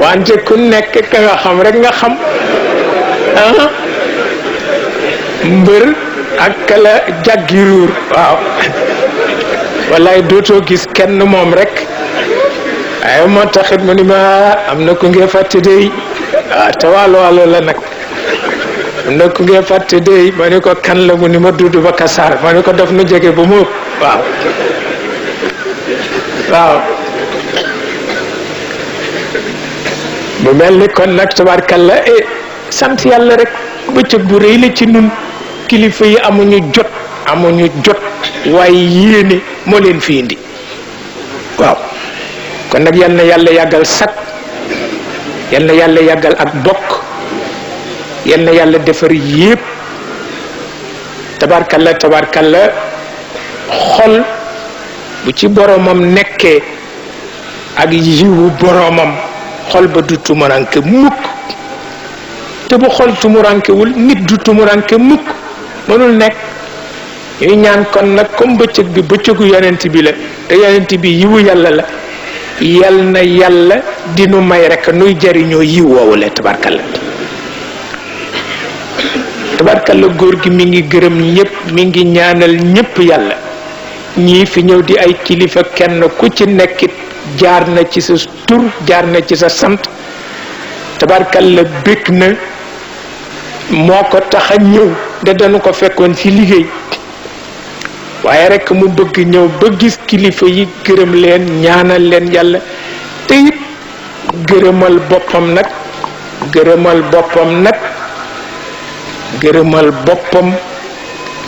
wante ku nekk ka nga xam rek nga xam mbër ak kala jàggi ruur waaw wallaay dootoo gis kenn moom rek ay moo taxit mu ni ma am na ku ngee fàtte dey te waalo la nag am na ku ngee fàtte dey ma ni ko kan la mu ni ma Dudu Ba Kassar ma ni ko daf nu jege ba mu ëpp waaw mu mel ni kon nag tabarkalla sant yàlla rek bëccëg bu rëy la ci nun kilifa yi amuñu jot waaye yéene moo leen fi indi waaw kon nag yal na yàlla yàggal sag yal na yàlla yàggal ak bokk yal na yàlla defar yépp tabarkalla xol bu ci boromam nekkee ak yiwu boromam xol ba du tumuranke mukk te bu xol tumurankewul nit du tumuranke mukk mënul nekk ñuy ñaan kon nag comme bëccëg bi bëccëgu yonent bi la te yonent bi yiwu yàlla la yal na yàlla dinu may rek nuy jariñoo yiw woowule tabarkalla góor gi mi ngi gërëm ñëpp mi ngi ñaanal ñëpp yàlla ñii fi ñëw di ay kilifa kenn ku ci nekkit jaar na ci sa tur jaar na ci sa sant tabarkalla bëgg na moo ko tax a ñëw de dañu ko fekkoon ci liggéey waaye rekk mu bëgg ñëw ba gis kilifa yi gërëm leen ñaanal leen yàlla te it gërëmal boppam nag gërëmal boppam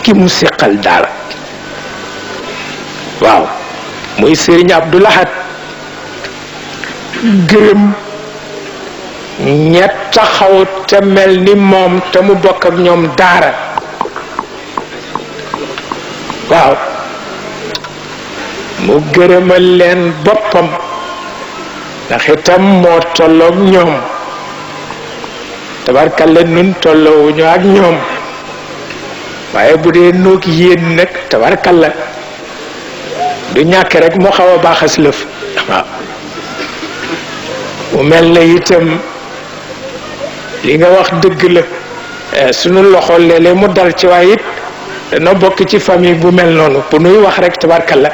ki mu seqal daara waaw muy Sëriñ Abdou Lahad gërëm ña taxaw te mel ni moom te mu bokk ak ñoom daara waaw mu gërëmal leen boppam ndax itam moo tolloog ñoom tabarkalla nun tolloowuñu ak ñoom waaye bu dee noog yéen nag tabarkalla du ñàkk rek mu xaw a baaxas lëf waaw mu mel na itam li nga wax dëgg la sunu loxo léeg-léeg mu dal ci waaye it dana bokk ci famille bu mel noonu bu nuy wax rek tabarkalla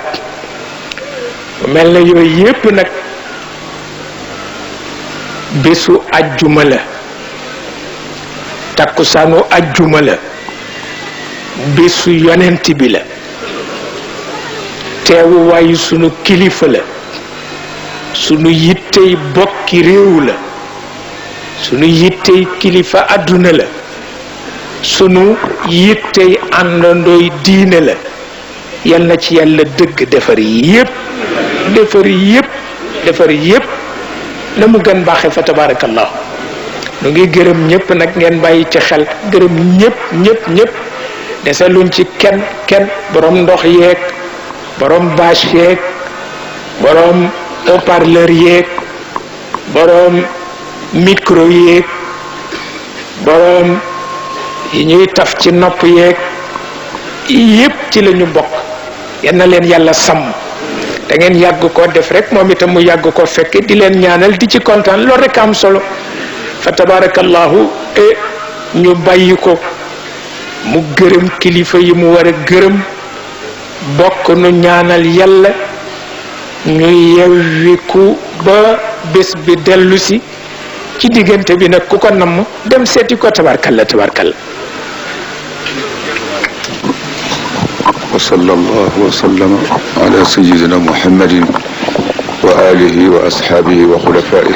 mu mel na yooyu yépp nag bésu ajjuma la takkusaanu ajjuma la bésu yonent bi la teewu waayu sunu kilifa la sunu yittey bokki réew la sunu yittey kilifa àdduna la sunu yittey àndandooy diine la yal na ci yàlla dëgg defar yépp na mu gën baaxe fa tabarakallah nu ngi gërëm ñëpp nag ngeen bàyyi ci xel gërëm ñëpp dese luñ ci kenn borom ndox yeeg borom bâche yeeg borom haut-parleur yeeg borom micro yeeg borom yi ñuy taf ci nopp yeeg yépp ci lañu bokk yal na leen yàlla sàmm da ngeen yàgg ko def rek moom itam mu yàgg ko fekk di leen ñaanal di ci kontaan loolu rek am solo fa tabarakallahu ñu bàyyi ko mu gërëm kilifa yi mu war a gërëm bokk nu ñaanal yàlla ñu yewwiku ba bés bi dellu si ci diggante bi nag ku ko namm dem seeti ko tabarkalla wa sallallahu wa sallama ala sayyidina muhammadin wa alihi wa ashaabihi wa xulafaihi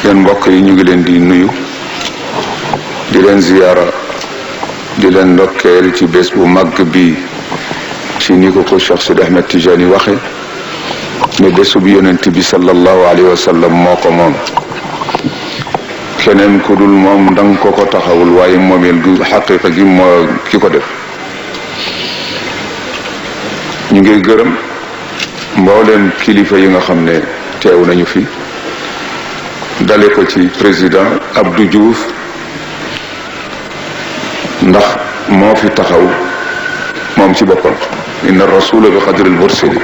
yéen mbokk yi ñu ngi leen di nuyu di leen ziyaara di leen ndokkeel ci bés bu màgg bi ci ni ko Cheikh Sidi Ahmed Tijani waxe ne bésu bi yonent bi sallallahu alayhi wa sallam moo ko moom keneen ku dul moom danga ko taxawul waaye moomeel gu xaqiqa gi moo ki ko def ñu ngi gërëm mbooleem kilifa yi nga xam ne teew nañu fi dale ko ci président Abdou Diouf ndax moo fi taxaw moom ci boppam inna rasula bi qadril mursali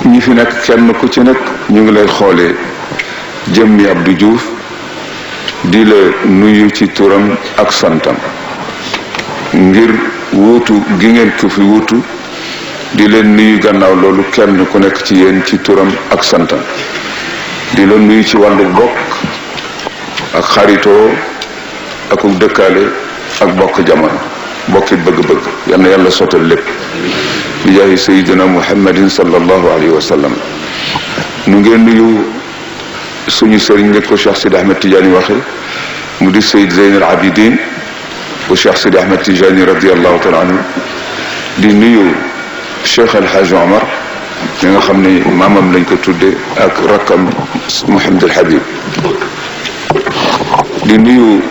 ñi fi nekk kenn ku ci nekk ñu ngi lay xoolee jëmmi Abdou Diouf di la nuyu ci turam ak santam ngir wuutu gi ngeen ko fi wuutu di leen nuyu gannaaw loolu kenn ku nekk ci yéen ci turam ak santam di la nuyu ci wàllu bokk ak xaritoo ak dëkkaale ak bokk jamono bokkit bëgg-bëgg yal na yàlla sottal lépp bi jaahi sayyidina muhammadin sallallahu alayhi wa sallam nu ngeen nuyu suñu sëriñ nekk ko Cheikh Sidi Ahmed Tidiane waxe mu di Seyd Zeyn al Abidin bu Cheikh Sidi Ahmed Tidiane radiallahu taala anhu di nuyu Cheikh El Hadj Omar mi nga xam ne maamam lañ ko tudde ak rakkam Mouhamed El Habib di nuyu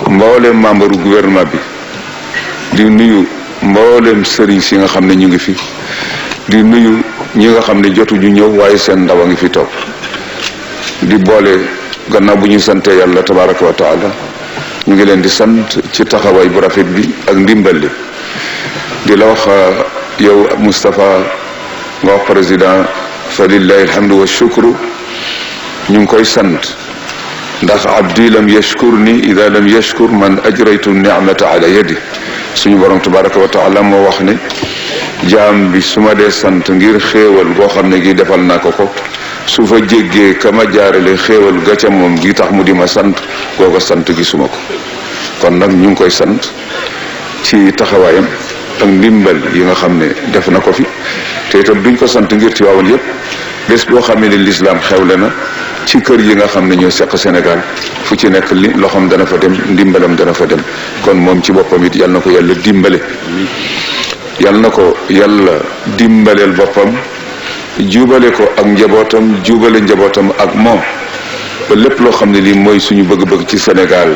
mboolem membre gouvernement bi di nuyu mboolem sëriñ si nga xam ne ñu ngi fi di nuyu ñi nga xam ne jotuñu ñëw waaye seen ndaw a ngi fi toog di boole gannaaw bu ñu sante yàlla tabaraka wa taala ñu ngi leen di sant ci taxawaay bu rafet bi ak ndimbal li di la wax yow Moustapha nga wax président fa lillahi alhamdu wa shukru ñu ngi koy sant ndax abdi lam yashkur ni ida lam yashkur man ajraytu nicmata ala yadi suñu borom tabaraka wa taala moo wax ne jaam bi su ma dee sant ngir xéewal goo xam ne gi defal naa ko ko su fa jéggee ka ma jaarale xéewal ga ca moom gi tax mu di ma sant googa sant gisuma ko kon nag ñu ngi koy sant ci taxawaayam ak ndimbal yi nga xam ne def na ko fi te itam duñ ko sant ngir Tiwaawan yëpp bés boo xam ne lislaam xewle na ci kër yi nga xam ne ñoo seq Sénégal fu ci nekk li loxoom dana fa dem ndimbalam dana fa dem kon moom ci boppam it yal na ko yàlla dimbale yal na ko yàlla dimbaleel boppam jubale ko ak njabootam jubale njabootam ak moom ba lépp loo xam ne lii mooy suñu bëgg-bëgg ci Sénégal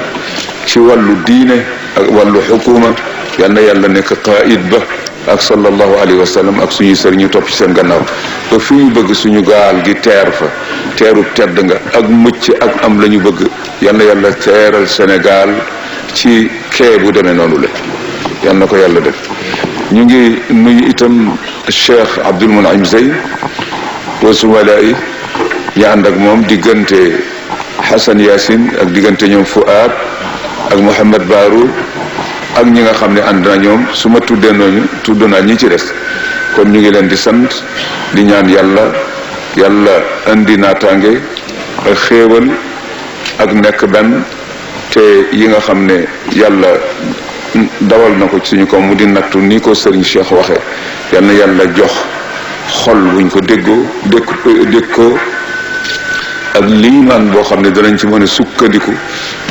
ci wàllu diine ak wàllu xukuma yal na yàlla nekk qaid ba ak sallallahu alayhi wa sallam ak suñuy sëriñ ñu topp ci seen gannaaw ba fi ñu bëgg suñu gaal gi teer fa teeru tedd nga ak mucc ak am la ñu bëgg yal na yàlla teeral Sénégal ci kee bu demee noonu la yal na ko yàlla def. ñu ngi nuyu itam Cheikh Abdoul Mounaim Zey wa sumalaay yi ànd ak moom diggante Hassan Yacine ak diggante ñoom Fouad ak Mouhamed Barou ak ñi nga xam ne ànd na ñoom su ma tuddee nooñu tudd naa ñi ci des kon ñu ngi leen di sant di ñaan yàlla indi naataange ak xéewal ak nekk benn te yi nga xam ne yàlla dawal na ko ci suñu ko mu di nattu ni ko Serigne Cheikh waxee yal na yàlla jox xol buñ ko dégg ko ak liimaan boo xam ne danañ ci mën a sukkandiku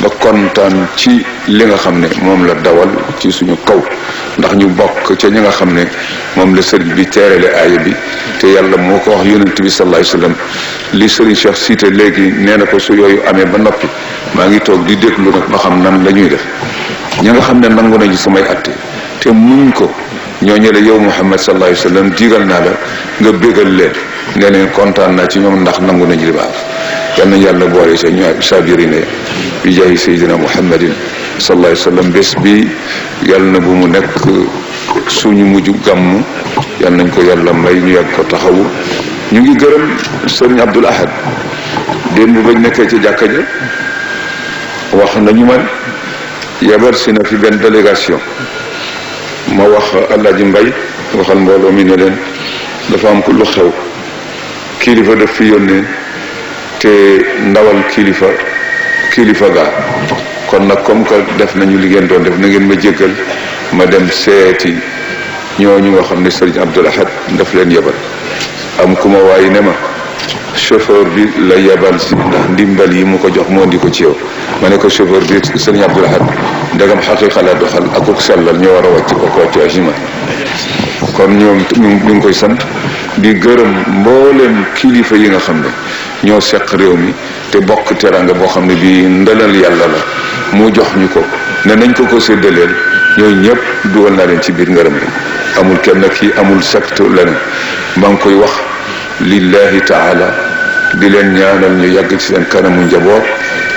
ba kontaan ci li nga xam ne moom la dawal ci suñu kaw ndax ñu bokk ca ñi nga xam ne moom la sëriñ bi teerale aaya bi te yàlla moo ko wax yonent bi sallallahu alayhi wasallam li sëriñ Cheikh cité léegi nee na ko su yooyu amee ba noppi maa ngi toog di déglu nag ba xam nan la ñuy def ñi nga xam ne nangu nañu samay atte te muñ ko ñooñu la yow Muhammad sallallahu alayhi wasallam digal naa la nga bégal leen nga leen kontaan naa ci ñoom ndax nangu nañu li baax yal na yàlla boole sa ñaar sabirine bi jaahi sayyidina Muhammadin sallallahu alayhi wasallam bés bi yàlla na bu mu nekk suñu mujj gàmm yal nañ ko yàlla may ñu yàgg ko taxawu ñu ngi gërëm sëriñ Abdul Ahad démb bañ nekkee ci jàkka ja wax nañu man yabar si na fi benn délégation ma wax Alaaji Mbay waxal mbooloo mi ne leen dafa am ku lu xew kilifa daf fi yónnee te ndawal kilifa gaa kon nag comme que def nañu li ngeen doon def na ngeen ma jéggal ma dem seeti ñooñu nga xam ne sëriñ Abdul Ahad daf leen yebal am ku ma waaye ne ma chauffeur bi la yebal si ndax ndimbal yi mu ko jox moo di ko ci yow ma ne ko chauffeur bi sëriñ Abdul Ahad ndegam xaqiqa la doxal akuk sellal ñoo war a wàcc ko wàcc ajima kon ñoom ñu ngi koy sant di gërëm mbooleem kilifa yi nga xam ne ñoo seq réew mi te bokk teranga boo xam ne bii ndalal yàlla la mu jox ñu ko ne nañ ko séddaleel ñooñu ñëpp dugal naa leen ci biir ngërëm bi amul kenn kii amul secte leneen maa ngi koy wax lillahi taala di leen ñaanal ñu yàgg ci seen kanamu njaboot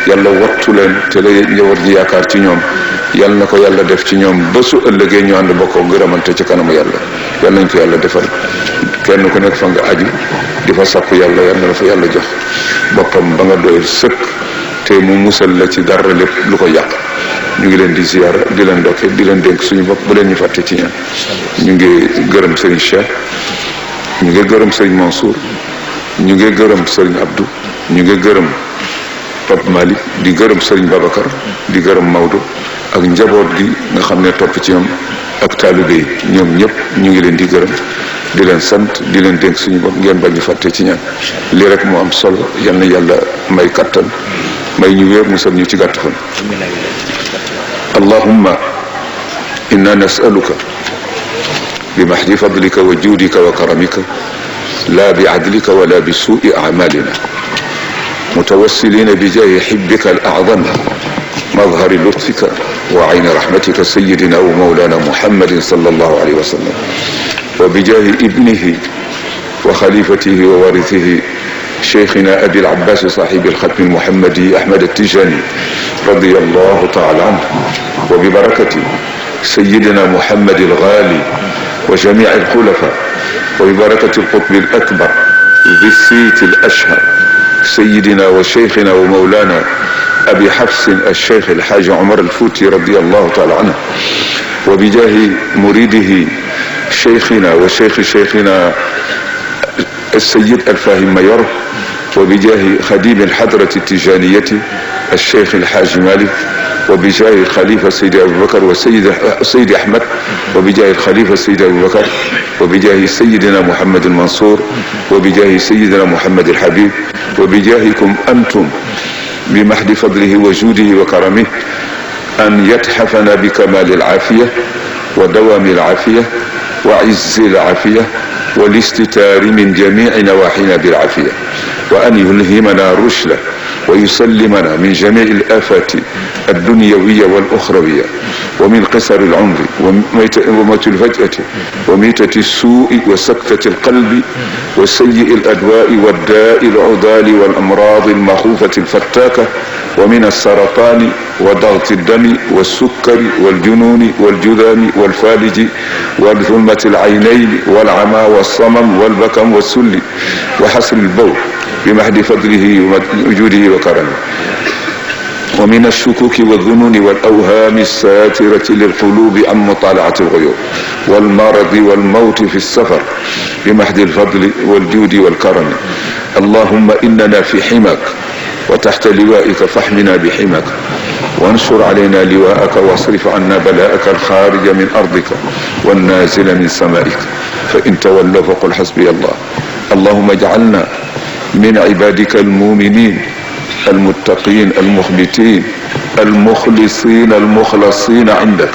yàlla wattu leen te la njaboot ji yaakaar ci ñoom yàlla na ko yàlla def ci ñoom ba su ëllëgee ñu ànd bokkoo ngërëmante ci kanamu yàlla yàlla nañ ko yàlla defal kenn ku nekk fa nga aju di fa sàkku yàlla yàlla na fa yàlla jox boppam ba nga doyal sëkk te mu musal la ci dara lépp lu ko yàq ñu ngi leen di ziyaara di leen ndokke di leen dénk suñu bopp bu leen ñu fàtte ci ñaan ñu ngi gërëm Serigne Cheikh ñu ngi gërëm Serigne Mansour ñu ngi gërëm Serigne Abdou ñu ngi gërëm Pape Malick di gërëm Serigne Babacar di gërëm Maodo ak njaboot gi nga xam ne topp ci ñoom ak taalibe yi ñoom ñëpp ñu ngi leen di gërëm di leen sant di leen dénk suñu bopp ngeen bañ ñu fàtte ci ñaan lii rek moo am solo yal na yàlla may kattan may ñu wéer musal ñu ci gàtt fan allahumma inna nasaluka bi mahdi fadlika wa juudika wa karamika la bi adlika wala bi suui amalina mutawassilina bi jaahi hibbika al a'zam مظهر لطفك وعين رحمتك سيدنا ومولانا محمد صلى الله عليه وسلم وبجاه ابنه وخليفته ووارثه شيخنا أبي العباس صاحب الختم المحمدي أحمد التجاني رضي الله تعالى عنه وببركة سيدنا محمد الغالي وجميع الخلفاء وببركة القطب الأكبر ذي الصيت الأشهر سيدنا وشيخنا ومولانا أبي حفص الشيخ الحاج عمر الفوتي رضي الله تعالى عنه، وبجاه مريده شيخنا وشيخ شيخنا السيد الفاهم ميور، وبجاه خديم الحضرة التجانية الشيخ الحاج مالك، وبجاه الخليفة سيد أبو بكر وسيد أحمد، وبجاه الخليفة سيد أبو بكر، وبجاه سيدنا محمد المنصور، وبجاه سيدنا محمد الحبيب، وبجاهكم أنتم بمحض فضله وجوده وكرمه أن يتحفنا بكمال العافية ودوام العافية وعز العافية والاستتار من جميع نواحينا بالعافية، وأن يلهمنا الرشد ويسلمنا من جميع الآفات الدنيوية والأخروية، ومن قصر العمر وموت الفجأة وميتة السوء وسكتة القلب وسيء الأدواء والداء العضال والأمراض المخوفة الفتاكة، ومن السرطان وضغط الدم والسكر والجنون والجذام والفالج والظلمة العينين والعمى والصمم والبكم والسل وحسر البول بمحض فضله وجوده وكرمه، ومن الشكوك والظنون والأوهام الساترة للقلوب عن مطالعة الغيوب والمرض والموت في السفر بمحض الفضل والجود والكرم. اللهم إننا في حماك وتحت لوائك فاحمنا بحماك، وانشر علينا لواءك واصرف عنا بلاءك الخارج من أرضك والنازل من سمائك، فإن تولوا فقل حسبي الله. اللهم اجعلنا من عبادك المؤمنين المتقين المخبتين المخلصين المخلصين عندك،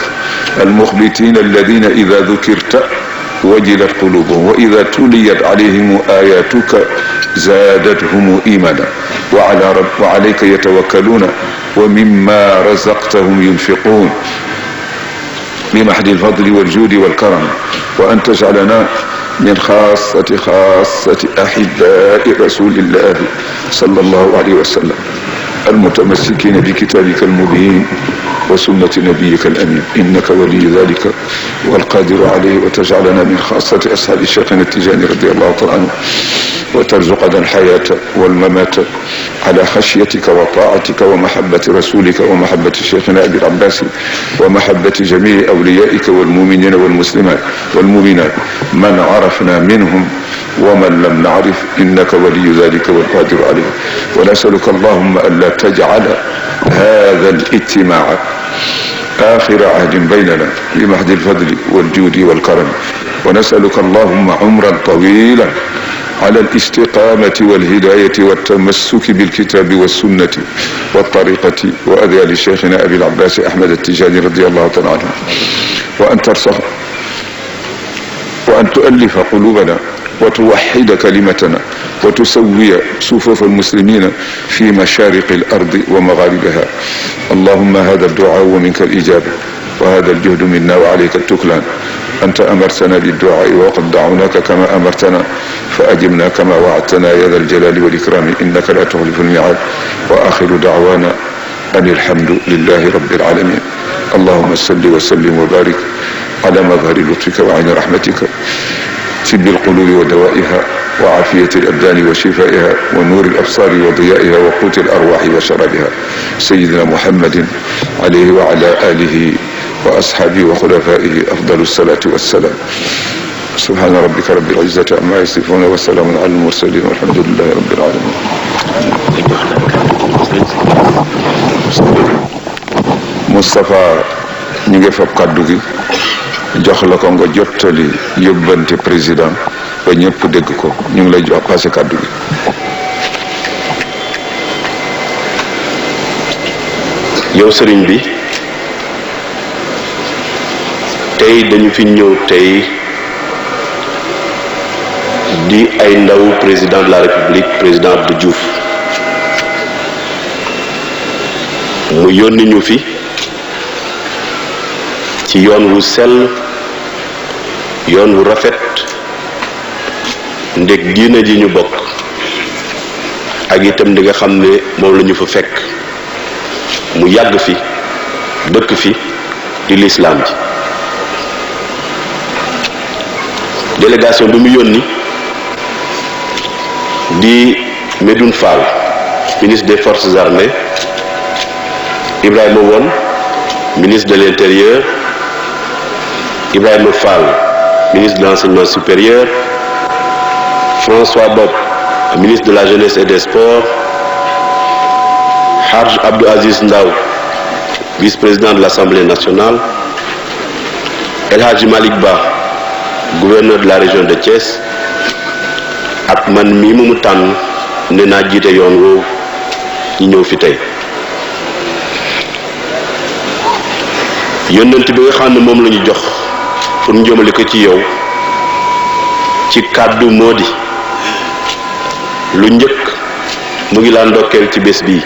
المخبتين الذين إذا ذكرت وجلت قلوبهم وإذا تليت عليهم آياتك زادتهم إيمانا، وعليك يتوكلون ومما رزقتهم ينفقون بمحض الفضل والجود والكرم، وأن تجعلنا من خاصة أحباء رسول الله صلى الله عليه وسلم المتمسكين بكتابك المبين وسنة نبيك الأمين، إنك ولي ذلك والقادر عليه، وتجعلنا من خاصة أصحاب شيخنا التجاني رضي الله تعالى عنه، وترزقنا الحياة والممات على خشيتك وطاعتك ومحبة رسولك ومحبة شيخنا أبي العباس ومحبة جميع أوليائك والمؤمنين والمسلمات والمؤمنات من عرفنا منهم ومن لم نعرف، إنك ولي ذلك والقادر عليه. ونسألك اللهم ألا تجعل هذا الاجتماع آخر عهد بيننا بمحض الفضل والجود والكرم، ونسألك اللهم عمرا طويلا على الاستقامة والهداية والتمسك بالكتاب والسنة والطريقة وأذيال شيخنا أبي العباس أحمد التجاني رضي الله تعالى عنه، وأن ترسخ وأن تؤلف قلوبنا وتوحد كلمتنا وتسوي صفوف المسلمين في مشارق الأرض ومغاربها. اللهم هذا الدعاء ومنك الإجابة، وهذا الجهد منا وعليك التكلان. أنت أمرتنا بالدعاء وقد دعوناك كما أمرتنا فأجبنا كما وعدتنا يا ذا الجلال والإكرام، إنك لا تخلف الميعاد. وآخر دعوانا أن الحمد لله رب العالمين. اللهم صل وسلم وبارك على مظهر لطفك وعين رحمتك، طب القلوب ودوائها وعافية الأبدان وشفائها ونور الأبصار وضيائها وقوت الأرواح وشرابها، سيدنا محمد عليه وعلى آله وأصحابه وخلفائه أفضل الصلاة والسلام. سبحان ربك رب العزة عما يصفون وسلام على المرسلين والحمد لله رب العالمين. Moustapha ñu ngi fab kàddu gi jox la ko nga jottali yóbbante président ba ñëpp dégg ko. ñu ngi lay jox passé kàddu gi. yow sëriñ bi tey dañu fi ñëw tey di ay ndaw président de la république président Abdou Diouf mu yónni ñu fi ci yoon wu sell yoon wu rafet ndég diina ji ñu bokk ak itam li nga xam ne moom la ñu fa fekk mu yàgg fi dëkk fi di lislaam ji. délégation bi mu yónni di Medoune Fall ministre des forces armées Ibrahima Won, ministre de l'Intérieur, Ibrahima Fall, ministre de l'Enseignement supérieur, François Bob, ministre de la Jeunesse et des Sports, Hadj Abdou Aziz Ndaw, vice-président de l'Assemblée nationale, El Hadji Malik Ba, gouverneur de la région de Thiès, ak man mii mu tànn ne naa jiite yoon woowu ñu ñëw fi tey. yónnent bi nga xam ne moom la ñu jox pour ñu jëmale ko ci yow ci kàddu moo di lu njëkk mu ngi laa ndokkeel ci bés bii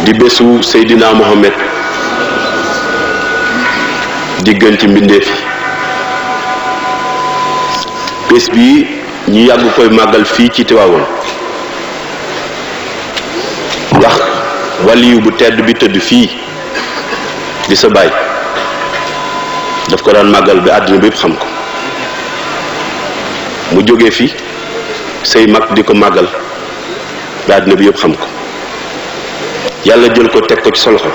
di bésu Seydina Mohamed di gën ci mbindeef yi. bés bii ñu yàgg koy màggal fii ci Tiwaawoon ndax waliyu bu tedd bi tëdd fii di sa baay daf ko daan màggal bi àddina bi yëpp xam ko mu jógee fi say mag di ko màggal bi àddina bi yëpp xam ko yàlla jël ko teg ko ci sa loxo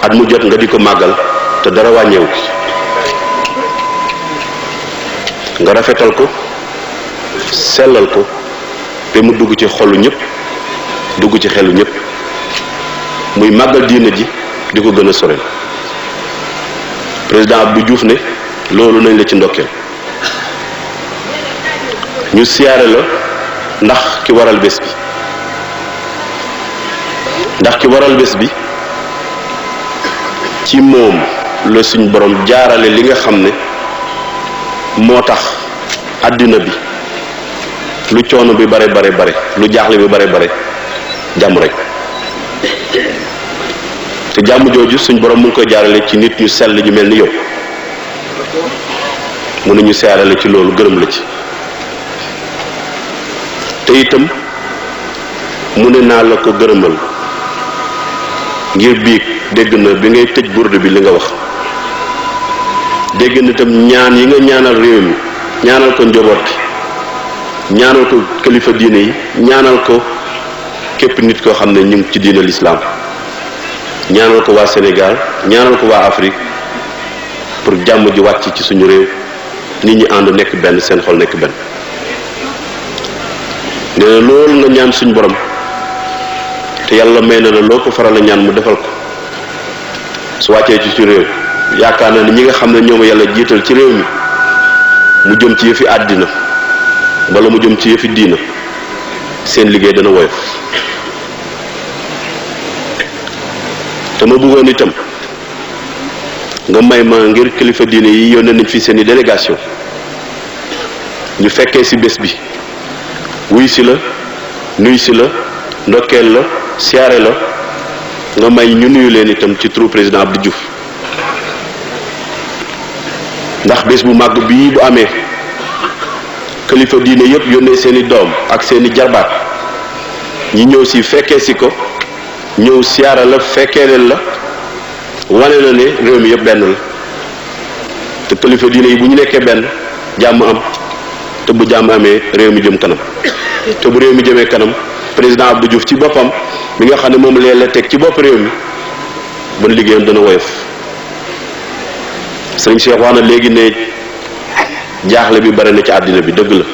at mu jot nga di ko màggal te dara wàññeewu ki nga rafetal ko sellal ko te mu dugg ci xolu ñëpp dugg ci xelu ñëpp muy màggal diina ji di ko gën a sorel président Abdou Diouf ne loolu nañ la ci ndokkeel ñu siyaare la ndax ki waral bés bi ci moom la suñ borom jaarale li nga xam ne moo tax àddina bi lu coono bi bare lu jaaxle bi bare jàmm rek te jàmm jooju suñ borom mu ngi koy jaarale ci nit ñu sell ñu mel ni yow mu ne ñu seerale ci loolu gërëm la ci te itam mu ne naa la ko gërëmal ngir biig dégg na bi ngay tëj burdu bi li nga wax dégg na itam ñaan yi nga ñaanal réew mi ñaanal ko njaboot gi ñaanal ko kilifa diine yi ñaanal ko képp nit koo xam ne ñu ngi ci diine l'islam ñaanal ko waa Sénégal ñaanal ko waa Afrique pour jàmm ji wàcc ci suñu réew nit ñi ànd nekk benn seen xol nekk benn nee na loolu nga ñaan suñu borom te yàlla may na la loo ko faral a ñaan mu defal ko su wàccee ci réew yaakaar na ni ñi nga xam ne ñoom yàlla jiital ci réew mi mu jëm ci yëfi àddina wala mu jëm ci yëfi diina seen liggéey dana woyof te ma bëggoon itam nga may ma ngir kilifa diine yi yónnee nañ fi seeni délégation ñu fekkee ci bés bi wuy si la nuy si la ndokkeel la siyaare la nga may ñu nuyu leen itam ci turu président Abdou Diouf ndax bés bu màgg bii bu amee kilifa diine yëpp yónnee seeni doom ak seeni jarbaat ñi ñëw ci fekkee ci ko ñëw siyaara la fekkee leen la wane na ne réew mi yëpp benn la te kilifa diine yi bu ñu nekkee benn jàmm am te bu jàmm amee réew mi jëm kanam te bu réew mi jëmee kanam président Abdou Diouf ci boppam mi nga xam ne moom lee la teg ci bopp réew mi bon liggéeyam dana woyof sëriñ Cheikh wax na léegi ne jaaxle bi bare na ci àddina bi dëgg la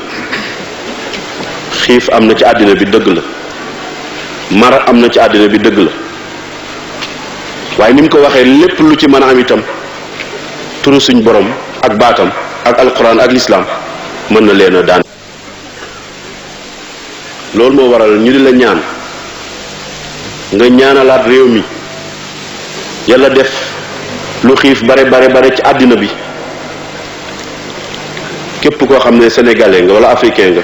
xiif am na ci àddina bi dëgg la mar am na ci àddina bi dëgg la waaye ni mu ko waxee lépp lu ci mën a am itam turu suñ borom ak baatam ak alquran ak lislaam mën na leen a daan loolu moo waral ñu di la ñaan nga ñaanalaat réew mi yàlla def lu xiif bare ci àddina bi képp koo xam ne sénégalais nga wala africain nga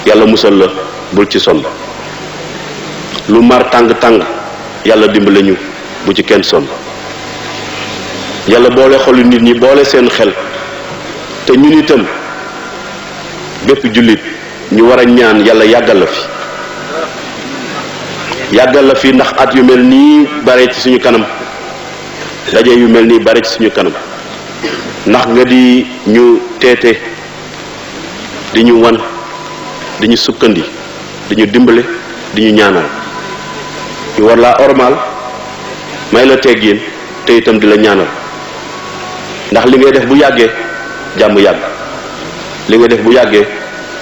yàlla musal la bul ci sonn lu mar tàng yàlla dimbale ñu bu ci kenn sonn yàlla boole xolu nit ñi boole seen xel te ñun itam bépp jullit ñu war a ñaan yàlla yàggal la fi ndax at yu mel nii bare ci suñu kanam daje yu mel nii bare ci suñu kanam ndax nga di ñu teete di ñu wan di ñu sukkandi di ñu dimbale di ñu ñaanal ñu war laa ormal may la teggin te itam di la ñaanal ndax li ngay def bu yàggee jàmm yàgg li ngay def bu yàggee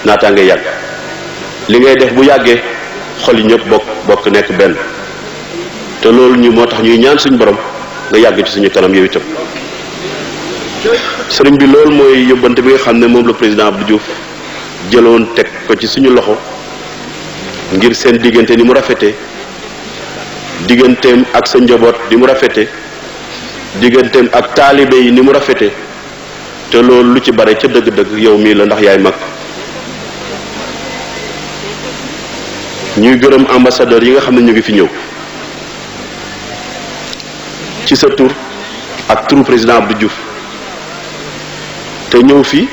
naataange yàgg li ngay def bu yàggee xol yi ñëpp bokk nekk benn te loolu ñu moo tax ñuy ñaan suñu borom nga yàgg ci suñu kanam yow itam sëriñ bi loolu mooy yóbbante bi nga xam ne moom la président Abdou Diouf jëloon teg ko ci suñu loxo ngir seen diggante ni mu rafete digganteem ak sa njaboot ni mu rafete digganteem ak taalibe yi ni mu rafete te loolu lu ci bare ca dëgg-dëgg yow mii la ndax yaay mag ñuy gërëm ambassadeur yi nga xam ne ñu ngi fi ñëw ci sa tur ak turu président Abdou Diouf te ñëw fi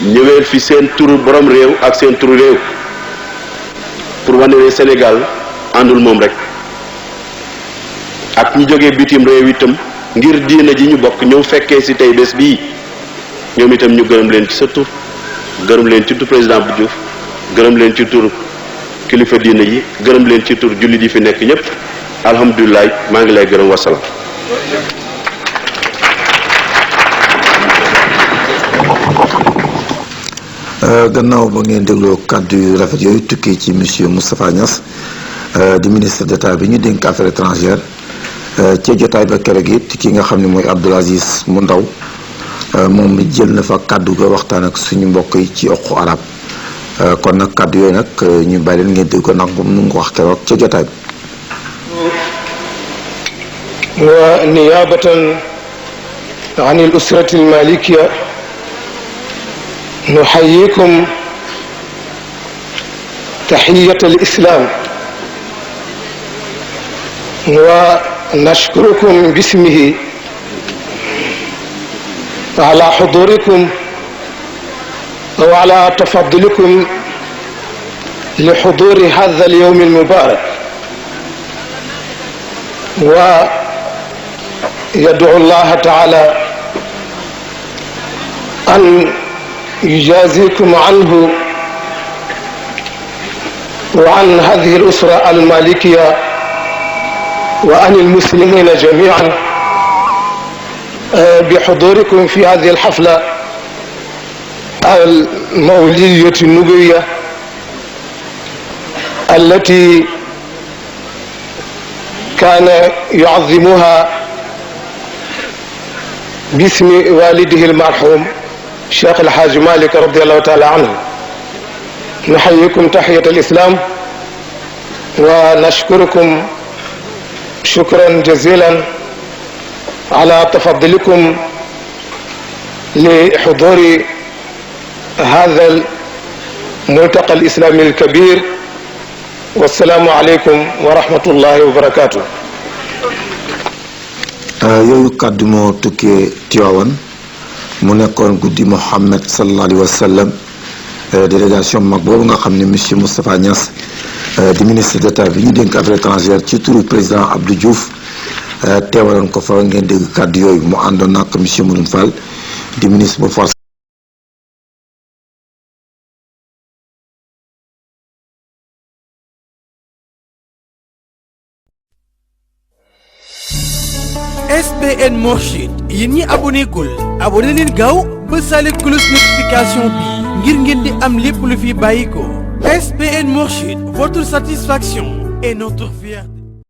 ñëweel fi seen turu borom réew ak seen turu réew pour wane ne Sénégal àndul moom rek ak ñu jógee bitim réew itam ngir diina ji ñu bokk ñëw fekkee ci tey bés bii ñoom itam ñu gërëm leen ci sa tur gërëm leen ci tur président Abdou Diouf gërëm leen ci tur kilifa diina yi gërëm leen ci tur jullit yi fi nekk ñëpp alhamdulilah maa ngi lay gërëm wasalaam. gannaaw ba ngeen dégloo kàddu yu rafet yooyu tukkee ci monsieur Moustapha Niass di ministre d'État bi ñu dénk affaires étrangères ca jotaay ba keroog it ki nga xam ne mooy Abdoul Aziz mu ndaw moom jël na fa kàddu ga waxtaan ak suñu mbokk yi ci oqu arab kon nag kàddu yooyu nag ñu bàyyi leen ngeen dégg ko ndax nu ngi ko wax keroog ca jotaay bi. wa niyaabatan an al usrati al malikiya nuxayikum taxiyat al islam wa nashkurukum bismihi ala xudurikum wa ala tafaddulikum li xuduri hada al yawm al mubarak wa yad'u Allah ta'ala an يجازيكم عنه وعن هذه الأسرة المالكية وعن المسلمين جميعا بحضوركم في هذه الحفلة المولدية النبوية التي كان يعظمها باسم والده المرحوم الشيخ الحاج مالك رضي الله تعالى عنه. نحييكم تحية الإسلام ونشكركم شكرا جزيلا على تفضلكم لحضور هذا الملتقى الإسلامي الكبير والسلام عليكم ورحمة الله وبركاته. yooyu kàddu moo tukkee Tiwaawan mu nekkoon guddi Muhammad sallallahu alayhi wa sallam délégation mag boobu nga xam ne monsieur Moustapha Niass di ministre d'État bi ñu dénk affaires étrangères ci turu président Abdou Diouf teewaloon ko fa ngeen dégg kàddu yooyu mu àndoon nag monsieur Mouloune Fall di ministre bu force. SBN Mourchid yéen ñi abonné gul abonné leen gaaw ba sale cloche notification bi ngir ngeen di am lépp lu fi bàyyi ko SBN Mourchid, votre satisfaction est notre fierté.